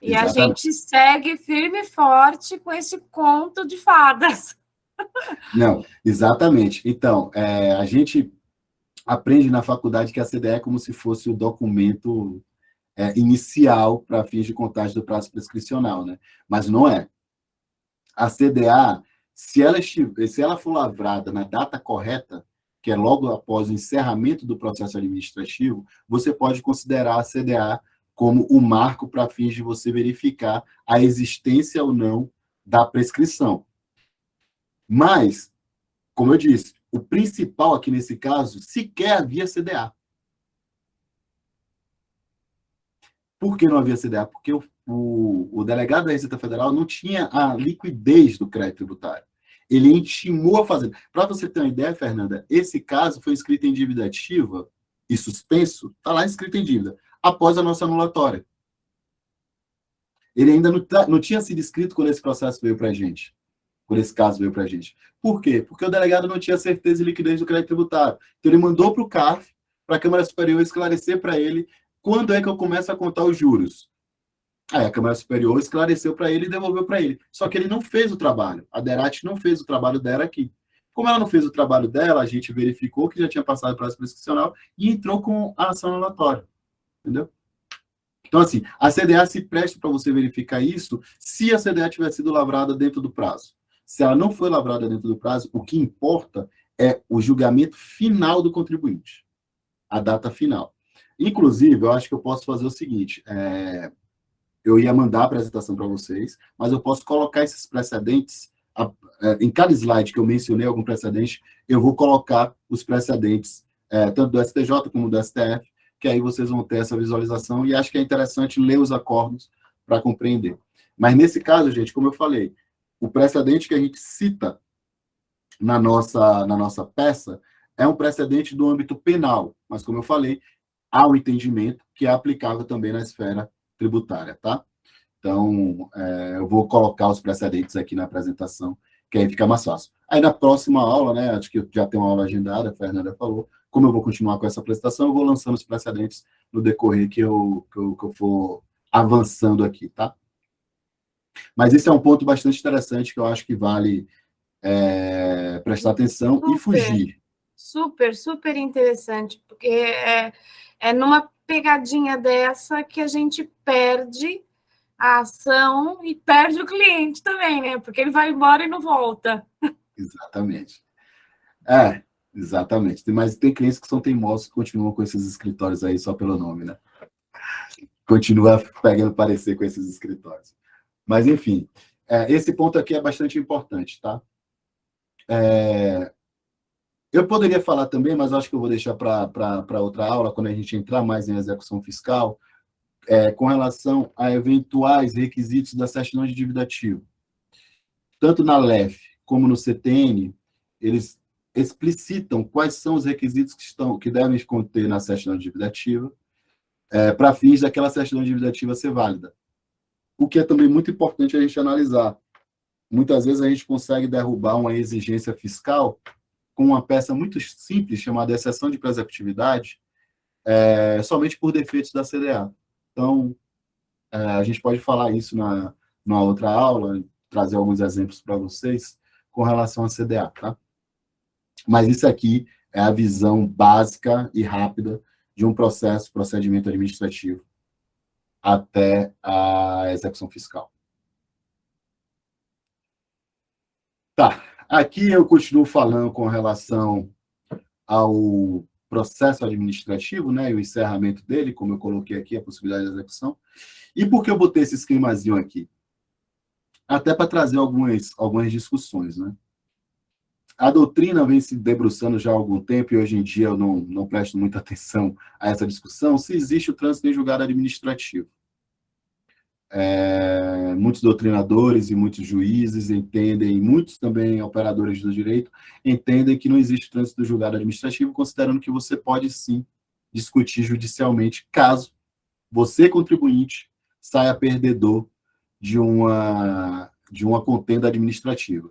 E exatamente. A gente segue firme e forte com esse conto de fadas. Não, exatamente. Então, a gente aprende na faculdade que a CDE é como se fosse o documento inicial para fins de contagem do prazo prescricional, né? Mas não é. A CDA, se ela for lavrada na data correta, que é logo após o encerramento do processo administrativo, você pode considerar a CDA como o marco para fins de você verificar a existência ou não da prescrição. Mas, como eu disse, o principal aqui nesse caso sequer havia CDA. Por que não havia CDA? Porque o delegado da Receita Federal não tinha a liquidez do crédito tributário. Ele intimou a Fazenda. Para você ter uma ideia, Fernanda, esse caso foi inscrito em dívida ativa e suspenso, está lá inscrito em dívida, após a nossa anulatória. Ele ainda não tinha sido inscrito quando esse processo veio para a gente. Quando esse caso veio para a gente. Por quê? Porque o delegado não tinha certeza e liquidez do crédito tributário. Então, ele mandou para o CARF, para a Câmara Superior, esclarecer para ele quando é que eu começo a contar os juros. Aí a Câmara Superior esclareceu para ele e devolveu para ele. Só que ele não fez o trabalho. A DERAT não fez o trabalho dela aqui. Como ela não fez o trabalho dela, a gente verificou que já tinha passado o prazo prescricional e entrou com a ação anulatória. Entendeu? Então, assim, a CDA se presta para você verificar isso se a CDA tiver sido lavrada dentro do prazo. Se ela não foi lavrada dentro do prazo, o que importa é o julgamento final do contribuinte, a data final. Inclusive, eu acho que eu posso fazer o seguinte, eu ia mandar a apresentação para vocês, mas eu posso colocar esses precedentes, em cada slide que eu mencionei algum precedente, eu vou colocar os precedentes, tanto do STJ como do STF, que aí vocês vão ter essa visualização, e acho que é interessante ler os acordos para compreender. Mas nesse caso, gente, como eu falei, o precedente que a gente cita na nossa peça é um precedente do âmbito penal, mas, como eu falei, há um entendimento que é aplicável também na esfera tributária, tá? Então, eu vou colocar os precedentes aqui na apresentação, que aí fica mais fácil. Aí, na próxima aula, né, acho que já tem uma aula agendada, a Fernanda falou, como eu vou continuar com essa apresentação, eu vou lançando os precedentes no decorrer que eu for avançando aqui, tá? Mas esse é um ponto bastante interessante que eu acho que vale prestar atenção e fugir. Super, super interessante, porque é numa pegadinha dessa que a gente perde a ação e perde o cliente também, né? Porque ele vai embora e não volta. Exatamente. Exatamente. Mas tem clientes que são teimosos que continuam com esses escritórios aí só pelo nome, né? Continua pegando parecer com esses escritórios. Mas, enfim, esse ponto aqui é bastante importante, tá? Eu poderia falar também, mas acho que eu vou deixar para outra aula, quando a gente entrar mais em execução fiscal, com relação a eventuais requisitos da certidão de dívida ativa. Tanto na LEF como no CTN, eles explicitam quais são os requisitos que devem conter na certidão de dívida ativa, para fins daquela certidão de dívida ativa ser válida. O que é também muito importante a gente analisar. Muitas vezes a gente consegue derrubar uma exigência fiscal com uma peça muito simples, chamada exceção de pré-executividade, somente por defeitos da CDA. Então, a gente pode falar isso numa outra aula, trazer alguns exemplos para vocês com relação à CDA, tá? Mas isso aqui é a visão básica e rápida de um procedimento administrativo até a execução fiscal. Tá, aqui eu continuo falando com relação ao processo administrativo, né, e o encerramento dele, como eu coloquei aqui, a possibilidade de execução. E por que eu botei esse esquemazinho aqui? Até para trazer algumas discussões, né? A doutrina vem se debruçando já há algum tempo, e hoje em dia eu não presto muita atenção a essa discussão, se existe o trânsito em julgado administrativo. Muitos doutrinadores e muitos juízes entendem, muitos também operadores do direito, entendem que não existe trânsito do julgado administrativo, considerando que você pode sim discutir judicialmente, caso você, contribuinte, saia perdedor de uma contenda administrativa.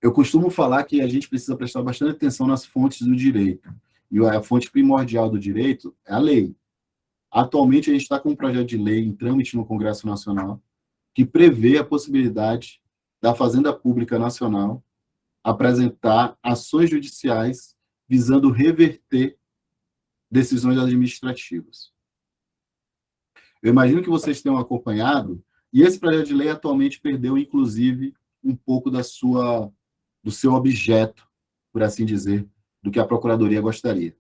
Eu costumo falar que a gente precisa prestar bastante atenção nas fontes do direito, e a fonte primordial do direito é a lei. Atualmente, a gente está com um projeto de lei em trâmite no Congresso Nacional que prevê a possibilidade da Fazenda Pública Nacional apresentar ações judiciais visando reverter decisões administrativas. Eu imagino que vocês tenham acompanhado, e esse projeto de lei atualmente perdeu, inclusive, um pouco do seu objeto, por assim dizer, do que a Procuradoria gostaria.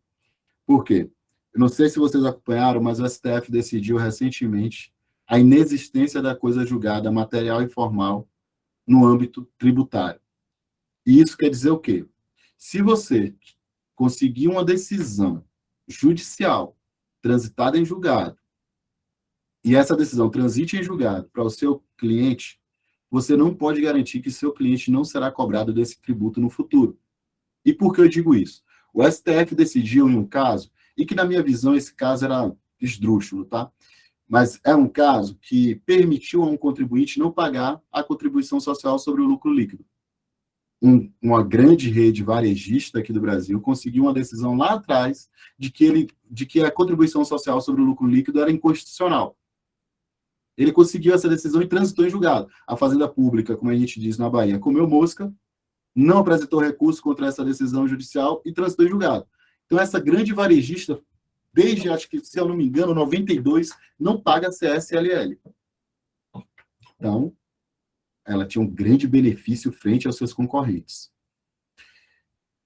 Por quê? Eu não sei se vocês acompanharam, mas o STF decidiu recentemente a inexistência da coisa julgada material e formal no âmbito tributário. E isso quer dizer o quê? Se você conseguir uma decisão judicial transitada em julgado, e essa decisão transite em julgado para o seu cliente, você não pode garantir que seu cliente não será cobrado desse tributo no futuro. E por que eu digo isso? O STF decidiu em um caso, e que na minha visão esse caso era esdrúxulo, tá? Mas é um caso que permitiu a um contribuinte não pagar a contribuição social sobre o lucro líquido. Uma grande rede varejista aqui do Brasil conseguiu uma decisão lá atrás de que a contribuição social sobre o lucro líquido era inconstitucional. Ele conseguiu essa decisão e transitou em julgado. A Fazenda Pública, como a gente diz na Bahia, comeu mosca, não apresentou recurso contra essa decisão judicial e transitou em julgado. Então, essa grande varejista, desde, acho que, se eu não me engano, 92, não paga CSLL. Então, ela tinha um grande benefício frente aos seus concorrentes.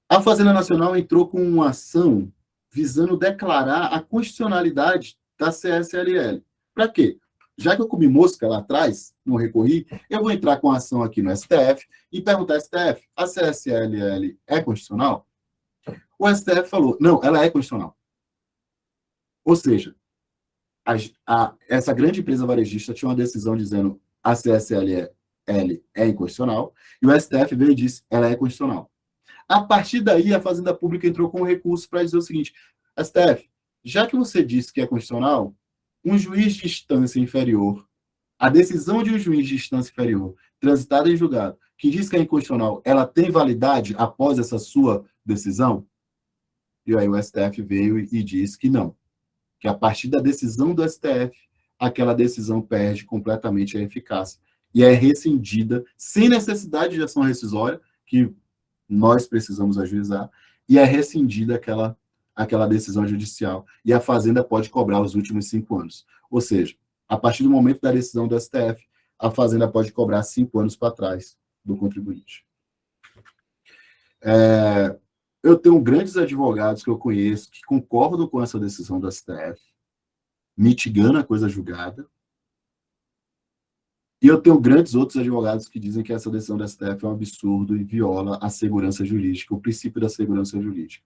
A Fazenda Nacional entrou com uma ação visando declarar a constitucionalidade da CSLL. Para quê? Já que eu comi mosca lá atrás, não recorri, eu vou entrar com a ação aqui no STF e perguntar ao STF, a CSLL é constitucional? O STF falou, não, ela é constitucional. Ou seja, essa grande empresa varejista tinha uma decisão dizendo a CSLL é inconstitucional, e o STF veio e disse, ela é constitucional. A partir daí, a Fazenda Pública entrou com um recurso para dizer o seguinte, STF, já que você disse que é constitucional, um juiz de instância inferior, a decisão de um juiz de instância inferior, transitada em julgado, que diz que é inconstitucional, ela tem validade após essa sua decisão? E aí o STF veio e disse que não, que a partir da decisão do STF, aquela decisão perde completamente a eficácia e é rescindida sem necessidade de ação rescisória, que nós precisamos ajuizar, e é rescindida aquela decisão judicial, e a Fazenda pode cobrar os últimos 5 anos. Ou seja, a partir do momento da decisão do STF, a Fazenda pode cobrar 5 anos para trás do contribuinte. Eu tenho grandes advogados que eu conheço que concordam com essa decisão do STF, mitigando a coisa julgada, e eu tenho grandes outros advogados que dizem que essa decisão do STF é um absurdo e viola a segurança jurídica, o princípio da segurança jurídica.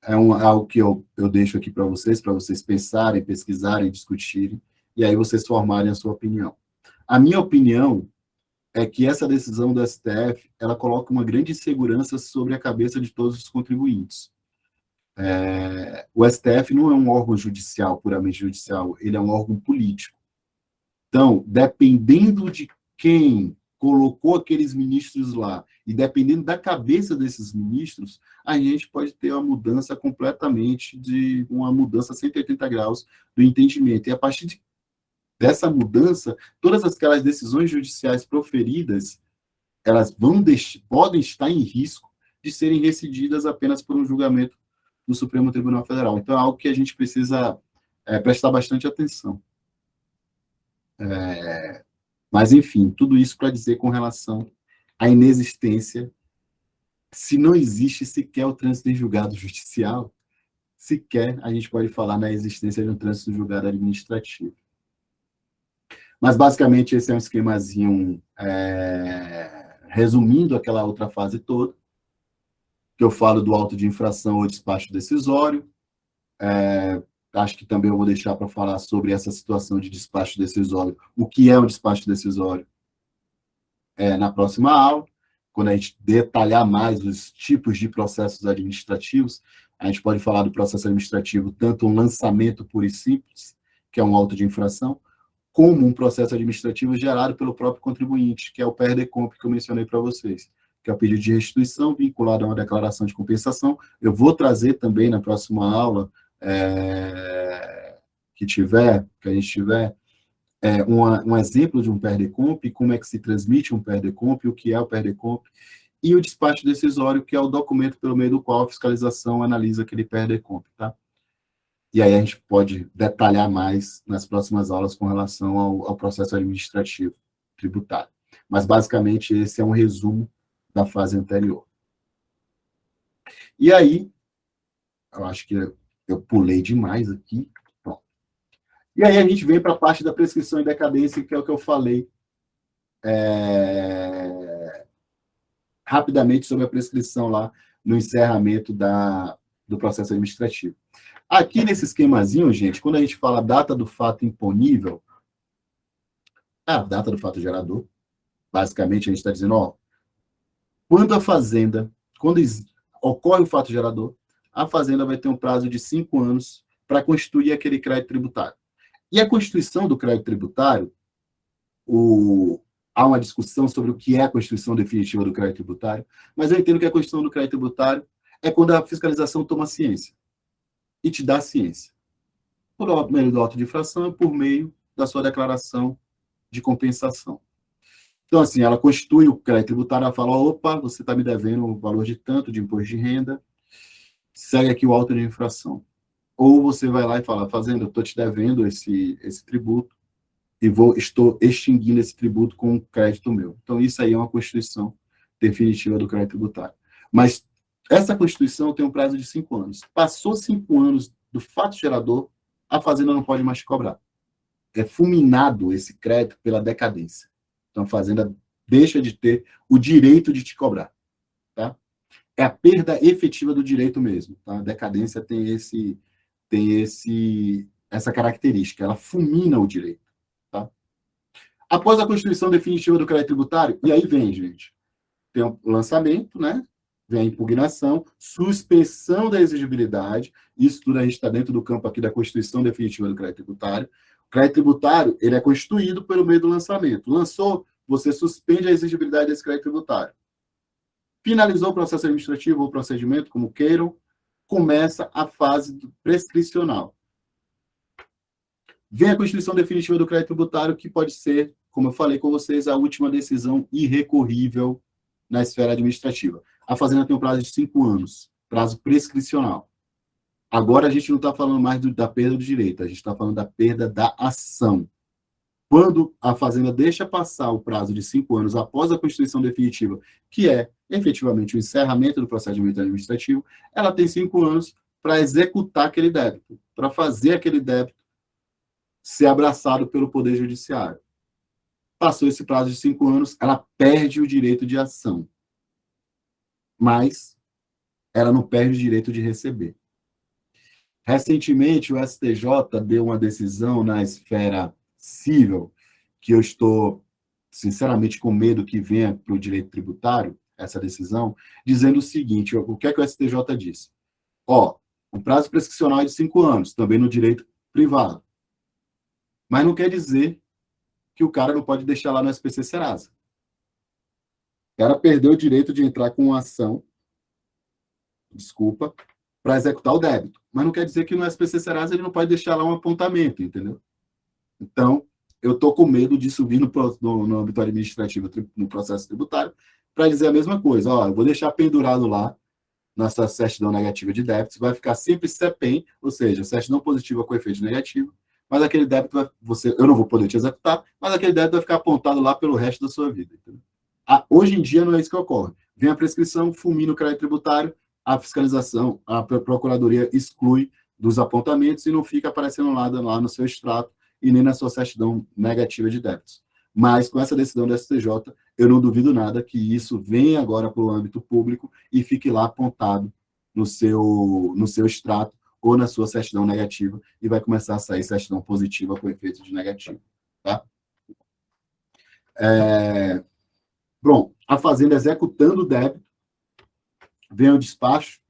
Algo que eu deixo aqui para vocês pensarem, pesquisarem, discutirem, e aí vocês formarem a sua opinião. A minha opinião é que essa decisão do STF, ela coloca uma grande insegurança sobre a cabeça de todos os contribuintes. O STF não é um órgão judicial, puramente judicial, ele é um órgão político. Então, dependendo de quem colocou aqueles ministros lá, e dependendo da cabeça desses ministros, a gente pode ter uma mudança completamente, uma mudança 180 graus do entendimento. E a partir dessa mudança, todas aquelas decisões judiciais proferidas, elas podem estar em risco de serem rescindidas apenas por um julgamento do Supremo Tribunal Federal. Então, é algo que a gente precisa prestar bastante atenção. Mas, enfim, tudo isso para dizer com relação à inexistência, se não existe sequer o trânsito em julgado judicial, sequer a gente pode falar na existência de um trânsito em julgado administrativo. Mas, basicamente, esse é um esquemazinho resumindo aquela outra fase toda, que eu falo do auto de infração ou despacho decisório. Acho que também eu vou deixar para falar sobre essa situação de despacho decisório, o que é um despacho decisório, na próxima aula, quando a gente detalhar mais os tipos de processos administrativos. A gente pode falar do processo administrativo, tanto um lançamento puro e simples, que é um auto de infração, como um processo administrativo gerado pelo próprio contribuinte, que é o PERDECOMP, que eu mencionei para vocês, que é o pedido de restituição vinculado a uma declaração de compensação. Eu vou trazer também na próxima aula, que a gente tiver, um exemplo de um PERDECOMP, como é que se transmite um PERDECOMP, o que é o PERDECOMP, e o despacho decisório, que é o documento pelo meio do qual a fiscalização analisa aquele PERDECOMP, tá? E aí a gente pode detalhar mais nas próximas aulas com relação ao processo administrativo tributário. Mas, basicamente, esse é um resumo da fase anterior. E aí, eu acho que eu pulei demais aqui. Bom. E aí a gente vem para a parte da prescrição e decadência, que é o que eu falei rapidamente sobre a prescrição lá no encerramento do processo administrativo. Aqui nesse esquemazinho, gente, quando a gente fala data do fato imponível, a data do fato gerador, basicamente a gente está dizendo, quando ocorre o fato gerador, a Fazenda vai ter um prazo de 5 anos para constituir aquele crédito tributário. E a constituição do crédito tributário, há uma discussão sobre o que é a constituição definitiva do crédito tributário, mas eu entendo que a constituição do crédito tributário é quando a fiscalização toma ciência e te dá ciência. Por meio do auto de infração e por meio da sua declaração de compensação. Então, assim, ela constitui o crédito tributário, ela fala, opa, você está me devendo um valor de tanto de imposto de renda, segue aqui o auto de infração. Ou você vai lá e fala, Fazenda, eu estou te devendo esse tributo e estou extinguindo esse tributo com um crédito meu. Então, isso aí é uma constituição definitiva do crédito tributário. Mas essa constituição tem um prazo de 5 anos. Passou 5 anos do fato gerador, a Fazenda não pode mais te cobrar. É fulminado esse crédito pela decadência. Então, a Fazenda deixa de ter o direito de te cobrar. Tá? É a perda efetiva do direito mesmo. Tá? A decadência tem essa característica. Ela fulmina o direito. Tá? Após a constituição definitiva do crédito tributário, e aí vem, gente, tem o lançamento, né? Vem a impugnação, suspensão da exigibilidade, isso tudo a gente está dentro do campo aqui da constituição definitiva do crédito tributário. O crédito tributário, ele é constituído pelo meio do lançamento. Lançou, você suspende a exigibilidade desse crédito tributário. Finalizou o processo administrativo ou procedimento, como queiram, começa a fase prescricional. Vem a constituição definitiva do crédito tributário, que pode ser, como eu falei com vocês, a última decisão irrecorrível na esfera administrativa. A Fazenda tem um prazo de 5 anos, prazo prescricional. Agora a gente não está falando mais da perda do direito, a gente está falando da perda da ação. quando a Fazenda deixa passar o prazo de 5 anos após a constituição definitiva, que é efetivamente o encerramento do procedimento administrativo, ela tem 5 anos para executar aquele débito, para fazer aquele débito ser abraçado pelo Poder Judiciário. Passou esse prazo de 5 anos, ela perde o direito de ação, mas ela não perde o direito de receber. Recentemente, o STJ deu uma decisão na esfera civil, que eu estou, sinceramente, com medo que venha para o direito tributário, essa decisão, dizendo o seguinte, o que é que o STJ disse? O prazo prescricional é de 5 anos, também no direito privado. Mas não quer dizer que o cara não pode deixar lá no SPC Serasa. O cara perdeu o direito de entrar com uma ação, para executar o débito. Mas não quer dizer que no SPC Serasa ele não pode deixar lá um apontamento, entendeu? Então, eu estou com medo disso vir no âmbito administrativo, no processo tributário, para dizer a mesma coisa. Eu vou deixar pendurado lá, nossa certidão negativa de débitos, vai ficar sempre CEPEM, ou seja, certidão positiva com efeito negativo, mas aquele débito, eu não vou poder te executar, mas aquele débito vai ficar apontado lá pelo resto da sua vida. Entendeu? Hoje em dia não é isso que ocorre. Vem a prescrição, fulmina o crédito tributário, a fiscalização, a procuradoria exclui dos apontamentos e não fica aparecendo nada lá no seu extrato e nem na sua certidão negativa de débitos. Mas, com essa decisão do STJ, eu não duvido nada que isso venha agora para o âmbito público e fique lá apontado no seu extrato ou na sua certidão negativa e vai começar a sair certidão positiva com efeito de negativo. Tá? Bom, a Fazenda executando o débito, vem o despacho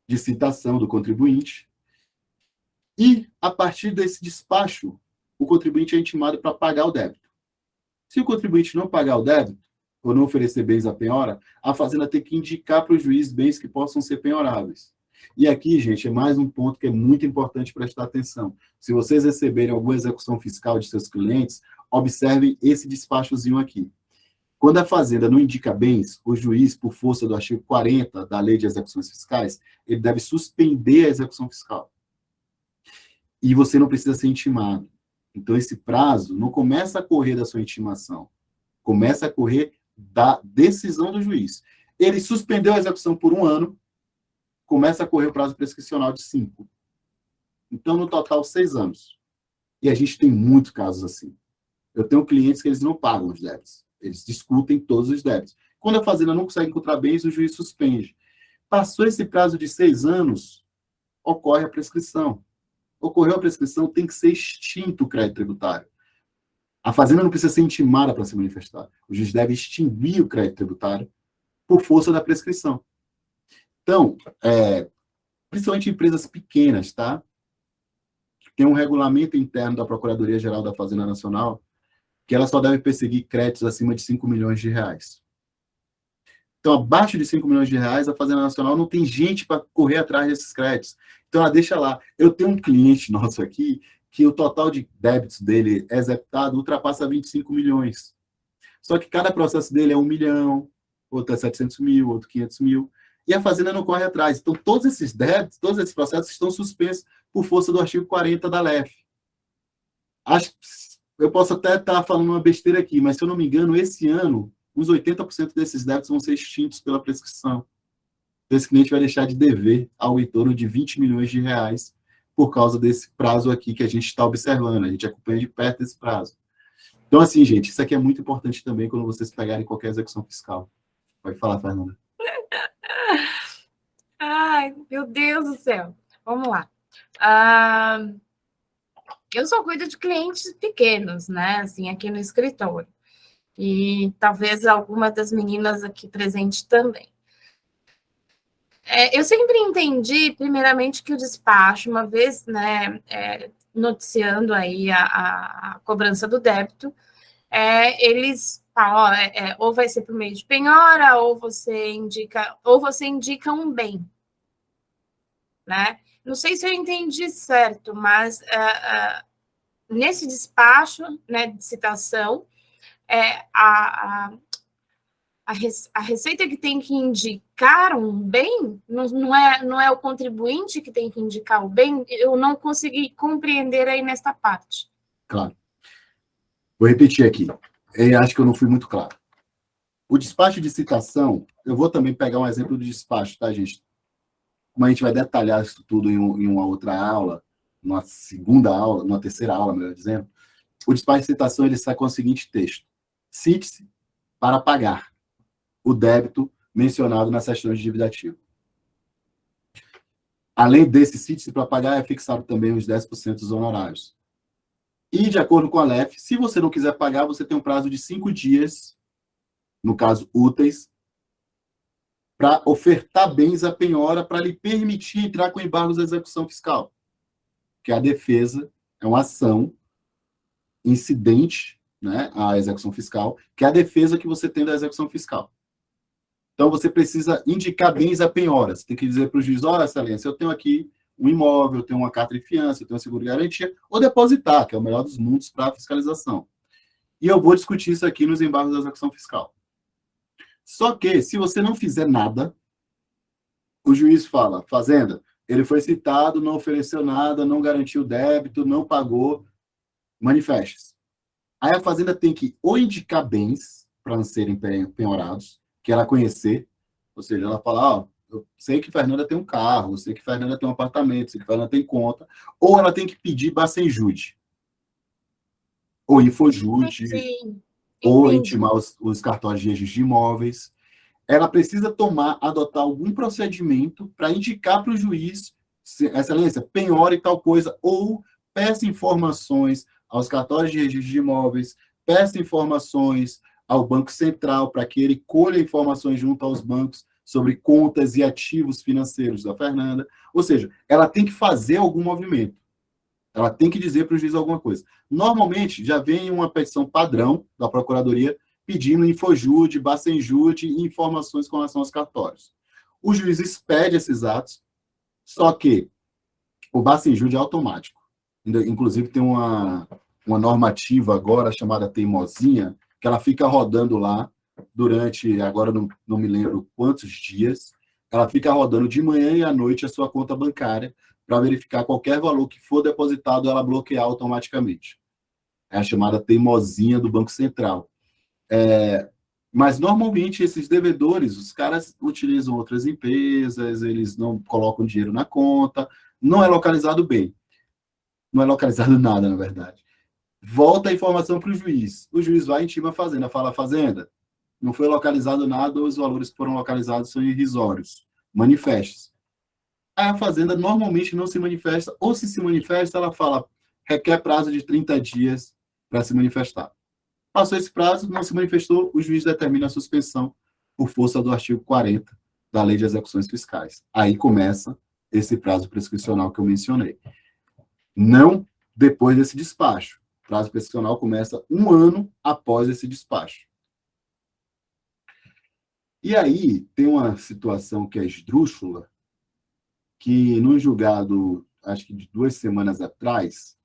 de citação do contribuinte e, a partir desse despacho, o contribuinte é intimado para pagar o débito. Se o contribuinte não pagar o débito, ou não oferecer bens à penhora, a Fazenda tem que indicar para o juiz bens que possam ser penhoráveis. E aqui, gente, é mais um ponto que é muito importante prestar atenção. Se vocês receberem alguma execução fiscal de seus clientes, observem esse despachozinho aqui. Quando a Fazenda não indica bens, o juiz, por força do artigo 40 da Lei de Execuções Fiscais, ele deve suspender a execução fiscal. E você não precisa ser intimado. Então, esse prazo não começa a correr da sua intimação, começa a correr da decisão do juiz. Ele suspendeu a execução por 1 ano, começa a correr o prazo prescricional de 5. Então, no total, 6 anos. E a gente tem muitos casos assim. Eu tenho clientes que eles não pagam os débitos. Eles discutem todos os débitos. Quando a Fazenda não consegue encontrar bens, o juiz suspende. Passou esse prazo de 6 anos, ocorre a prescrição. Ocorreu a prescrição, tem que ser extinto o crédito tributário. A Fazenda não precisa ser intimada para se manifestar. O juiz deve extinguir o crédito tributário por força da prescrição. Então, principalmente empresas pequenas, tá? Tem um regulamento interno da Procuradoria-Geral da Fazenda Nacional que ela só deve perseguir créditos acima de 5 milhões de reais. Então, abaixo de 5 milhões de reais, a Fazenda Nacional não tem gente para correr atrás desses créditos. Então, ela deixa lá. Eu tenho um cliente nosso aqui que o total de débitos dele executado ultrapassa 25 milhões. Só que cada processo dele é 1 milhão, outro é 700 mil, outro 500 mil, e a Fazenda não corre atrás. Então, todos esses débitos, todos esses processos estão suspensos por força do artigo 40 da LEF. Acho que eu posso até estar falando uma besteira aqui, mas se eu não me engano, esse ano, uns 80% desses débitos vão ser extintos pela prescrição. Esse cliente vai deixar de dever algo em torno de 20 milhões de reais por causa desse prazo aqui que a gente está observando. A gente acompanha de perto esse prazo. Então, assim, gente, isso aqui é muito importante também quando vocês pegarem qualquer execução fiscal. Pode falar, Fernanda. Ai, meu Deus do céu. Vamos lá. Eu só cuido de clientes pequenos, né? Assim, aqui no escritório. E talvez alguma das meninas aqui presentes também. Eu sempre entendi, primeiramente, que o despacho, uma vez, né, noticiando aí a cobrança do débito, eles falam, ou vai ser por meio de penhora, ou você indica um bem, né? Não sei se eu entendi certo, mas nesse despacho, né, de citação, a receita que tem que indicar um bem, não é o contribuinte que tem que indicar o bem, eu não consegui compreender aí nesta parte. Claro. Vou repetir aqui. Eu acho que eu não fui muito claro. O despacho de citação, eu vou também pegar um exemplo do despacho, tá, gente? Como a gente vai detalhar isso tudo em uma outra aula, numa segunda aula, numa terceira aula, melhor dizendo, o despacho de citação ele sai com o seguinte texto: cite-se para pagar o débito mencionado na certidão de dívida ativa. Além desse cite-se para pagar, é fixado também os 10% dos honorários. E, de acordo com a LEF, se você não quiser pagar, você tem um prazo de 5 dias, no caso, úteis, para ofertar bens à penhora para lhe permitir entrar com embargos da execução fiscal. Que a defesa é uma ação incidente, né, à execução fiscal, que é a defesa que você tem da execução fiscal. Então, você precisa indicar bens à penhora. Você tem que dizer para o juiz: olha, excelência, eu tenho aqui um imóvel, eu tenho uma carta de fiança, eu tenho um seguro de garantia, ou depositar, que é o melhor dos mundos para a fiscalização. E eu vou discutir isso aqui nos embargos da execução fiscal. Só que, se você não fizer nada, o juiz fala: fazenda, ele foi citado, não ofereceu nada, não garantiu débito, não pagou, manifeste-se. Aí a fazenda tem que ou indicar bens para serem penhorados, que ela conhecer, ou seja, ela fala: ó, eu sei que Fernanda tem um carro, eu sei que Fernanda tem um apartamento, eu sei que Fernanda tem conta, ou ela tem que pedir Bacenjude, ou Infojude, Sim, ou entendi. intimar os cartórios de registro de imóveis. Ela precisa adotar algum procedimento para indicar para o juiz: excelência, penhore tal coisa, ou peça informações aos cartórios de registro de imóveis, peça informações ao Banco Central para que ele colha informações junto aos bancos sobre contas e ativos financeiros da Fernanda. Ou seja, ela tem que fazer algum movimento. Ela tem que dizer para o juiz alguma coisa. Normalmente, já vem uma petição padrão da Procuradoria pedindo Infojude, Bacenjude e informações com relação aos cartórios. O juiz expede esses atos, só que o Bacenjude é automático. Inclusive, tem uma normativa agora chamada Teimosinha, que ela fica rodando lá durante, agora não me lembro quantos dias, ela fica rodando de manhã e à noite a sua conta bancária para verificar qualquer valor que for depositado, ela bloquear automaticamente. É a chamada teimosinha do Banco Central. Mas, normalmente, esses devedores, os caras utilizam outras empresas, eles não colocam dinheiro na conta, não é localizado bem. Não é localizado nada, na verdade. Volta a informação para o juiz. O juiz vai e intima a fazenda, fala: fazenda, não foi localizado nada, os valores que foram localizados são irrisórios. Manifeste-se. A fazenda normalmente não se manifesta, ou se manifesta, ela fala: requer prazo de 30 dias para se manifestar. Passou esse prazo, não se manifestou, o juiz determina a suspensão por força do artigo 40 da Lei de Execuções Fiscais. Aí começa esse prazo prescricional que eu mencionei. Não depois desse despacho. O prazo prescricional começa 1 ano após esse despacho. E aí tem uma situação que é esdrúxula, que no julgado, acho que de 2 semanas atrás,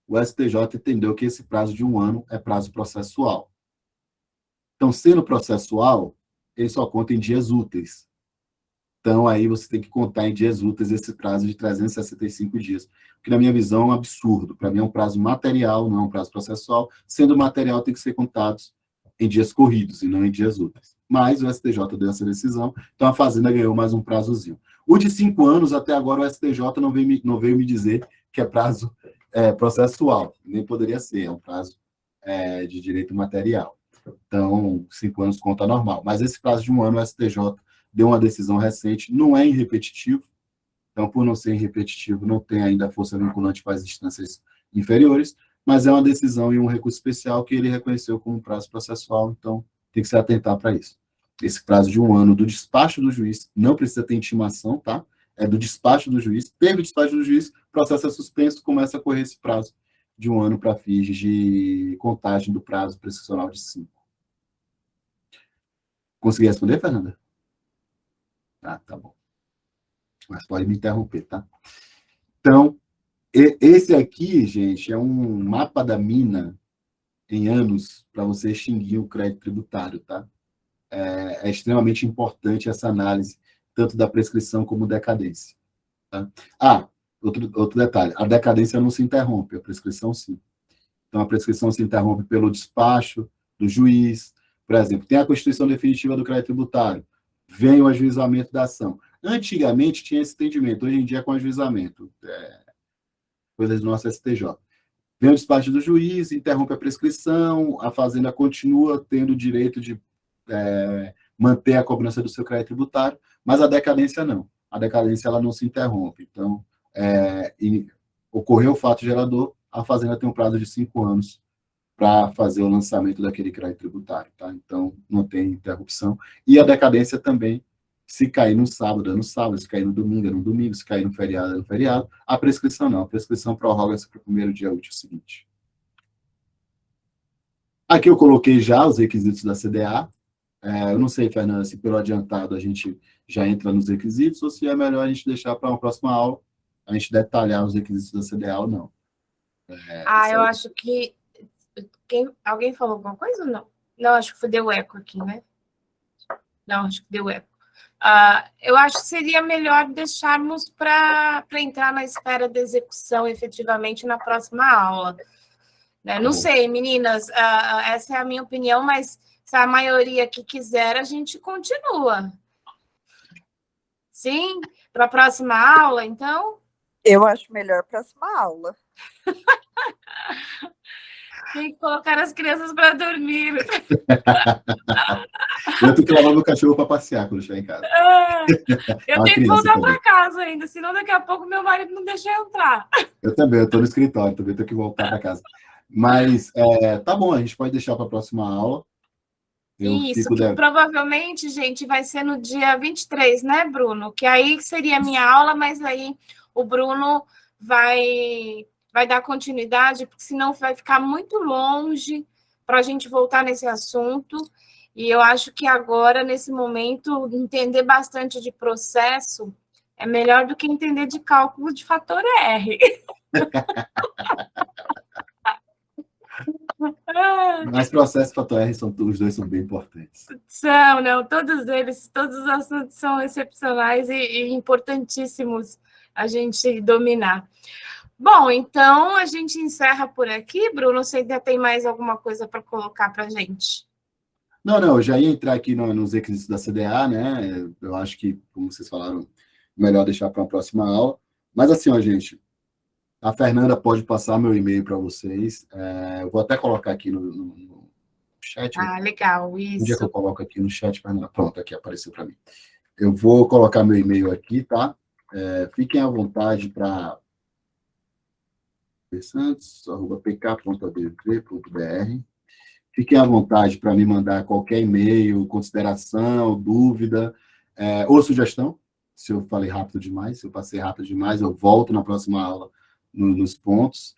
o STJ entendeu que esse prazo de 1 ano é prazo processual. Então, sendo processual, ele só conta em dias úteis. Então, aí você tem que contar em dias úteis esse prazo de 365 dias, que na minha visão é um absurdo. Para mim é um prazo material, não é um prazo processual. Sendo material, tem que ser contados em dias corridos e não em dias úteis. Mas o STJ deu essa decisão, então a Fazenda ganhou mais um prazozinho. O de 5 anos, até agora, o STJ não veio me dizer que é prazo processual. Nem poderia ser, é um prazo de direito material. Então, 5 anos conta normal. Mas esse prazo de 1 ano, o STJ deu uma decisão recente, não é irrepetitivo. Então, por não ser irrepetitivo, não tem ainda força vinculante para as instâncias inferiores, mas é uma decisão e um recurso especial que ele reconheceu como prazo processual, então tem que se atentar para isso. Esse prazo de 1 ano do despacho do juiz, não precisa ter intimação, tá? É do despacho do juiz. Teve o despacho do juiz, processo é suspenso, começa a correr esse prazo de 1 ano para fins de contagem do prazo prescricional de 5. Consegui responder, Fernanda? Ah, tá bom. Mas pode me interromper, tá? Então, esse aqui, gente, é um mapa da mina em anos para você extinguir o crédito tributário, tá? É extremamente importante essa análise, tanto da prescrição como decadência. Tá? Outro detalhe, a decadência não se interrompe, a prescrição sim. Então, a prescrição se interrompe pelo despacho do juiz. Por exemplo, tem a constituição definitiva do crédito tributário, vem o ajuizamento da ação. Antigamente tinha esse entendimento, hoje em dia é com ajuizamento, coisas do nosso STJ. Vem o despacho do juiz, interrompe a prescrição, a fazenda continua tendo o direito de manter a cobrança do seu crédito tributário, mas a decadência não. A decadência ela não se interrompe. Então, ocorreu o fato gerador, a fazenda tem um prazo de 5 anos para fazer o lançamento daquele crédito tributário, tá? Então, não tem interrupção. E a decadência também, se cair no sábado, é no sábado, se cair no domingo, é no domingo, se cair no feriado, é no feriado. A prescrição não, a prescrição prorroga-se para o primeiro dia útil seguinte. Aqui eu coloquei já os requisitos da CDA. Eu não sei, Fernanda, se pelo adiantado a gente já entra nos requisitos ou se é melhor a gente deixar para uma próxima aula a gente detalhar os requisitos da CDA ou não. Eu acho que... Alguém falou alguma coisa ou não? Não, acho que deu eco aqui, né? Não, acho que deu eco. Eu acho que seria melhor deixarmos para entrar na esfera da execução efetivamente na próxima aula. Né? Não sei, meninas, essa é a minha opinião, mas se a maioria que quiser, a gente continua. Sim? Para a próxima aula, então? Eu acho melhor a próxima aula. Tem que colocar as crianças para dormir. Eu tenho que levar meu cachorro para passear quando chegar em casa. Eu tenho que voltar para casa ainda, senão daqui a pouco meu marido não deixa eu entrar. Eu também, eu estou no escritório, também tenho que voltar para casa. Mas tá bom, a gente pode deixar para a próxima aula. Isso, que provavelmente, gente, vai ser no dia 23, né, Bruno? Que aí seria a minha aula, mas aí o Bruno vai dar continuidade, porque senão vai ficar muito longe para a gente voltar nesse assunto. E eu acho que agora, nesse momento, entender bastante de processo é melhor do que entender de cálculo de fator R. Mas processo e fator R, os dois são bem importantes. Não, todos os assuntos são excepcionais e importantíssimos a gente dominar. Bom, então a gente encerra por aqui. Bruno, você ainda tem mais alguma coisa para colocar para a gente? Não, eu já ia entrar aqui nos requisitos da CDA, né? Eu acho que, como vocês falaram, melhor deixar para uma próxima aula. Mas assim, ó, gente, a Fernanda pode passar meu e-mail para vocês. Eu vou até colocar aqui no chat. Legal, isso. Onde é que eu coloco aqui no chat, Fernanda? Pronto, aqui apareceu para mim. Eu vou colocar meu e-mail aqui, tá? Fiquem à vontade para santos@pk.adv.br. Fiquem à vontade para me mandar qualquer e-mail, consideração, dúvida ou sugestão. Se eu falei rápido demais, se eu passei rápido demais, eu volto na próxima aula nos pontos.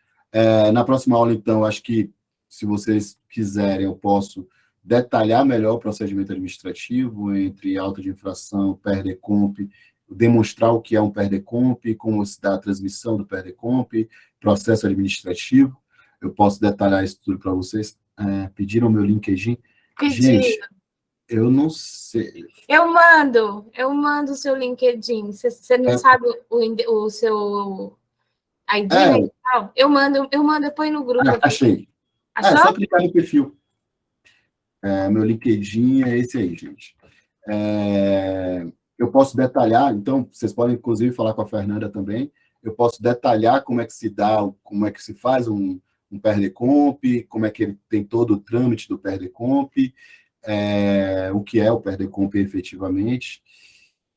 Na próxima aula, então, acho que, se vocês quiserem, eu posso detalhar melhor o procedimento administrativo entre auto de infração, PERDECOMP, demonstrar o que é um PERDECOMP, como se dá a transmissão do PERDECOMP, processo administrativo. Eu posso detalhar isso tudo para vocês. Pediram meu LinkedIn. Gente, eu não sei. Eu mando o seu LinkedIn. Você não sabe o seu ID? Eu mando, eu ponho no grupo. Achei. Achou? É só clicar no perfil. Meu LinkedIn é esse aí, gente. Eu posso detalhar, então, vocês podem, inclusive, falar com a Fernanda também. Eu posso detalhar como é que se dá, como é que se faz um PERDECOMP, como é que ele tem todo o trâmite do PERDECOMP, o que é o PERDECOMP efetivamente,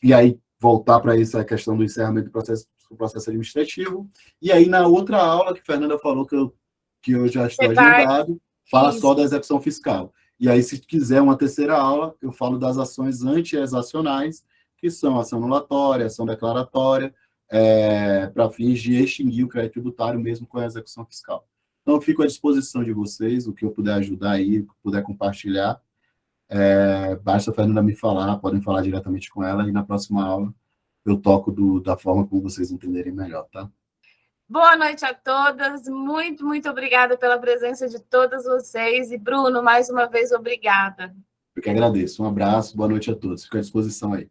e aí voltar para essa questão do encerramento do processo administrativo, e aí na outra aula que a Fernanda falou que eu já estou agendado, fala só da execução fiscal. E aí, se quiser uma terceira aula, eu falo das ações anti-exacionais, que são ação anulatória, ação declaratória, para fins de extinguir o crédito tributário mesmo com a execução fiscal. Então, eu fico à disposição de vocês, o que eu puder ajudar aí, o que puder compartilhar. Basta a Fernanda me falar, podem falar diretamente com ela, e na próxima aula eu toco da forma como vocês entenderem melhor, tá? Boa noite a todas, muito, muito obrigada pela presença de todas vocês, e Bruno, mais uma vez, obrigada. Eu que agradeço, um abraço, boa noite a todos, fico à disposição aí.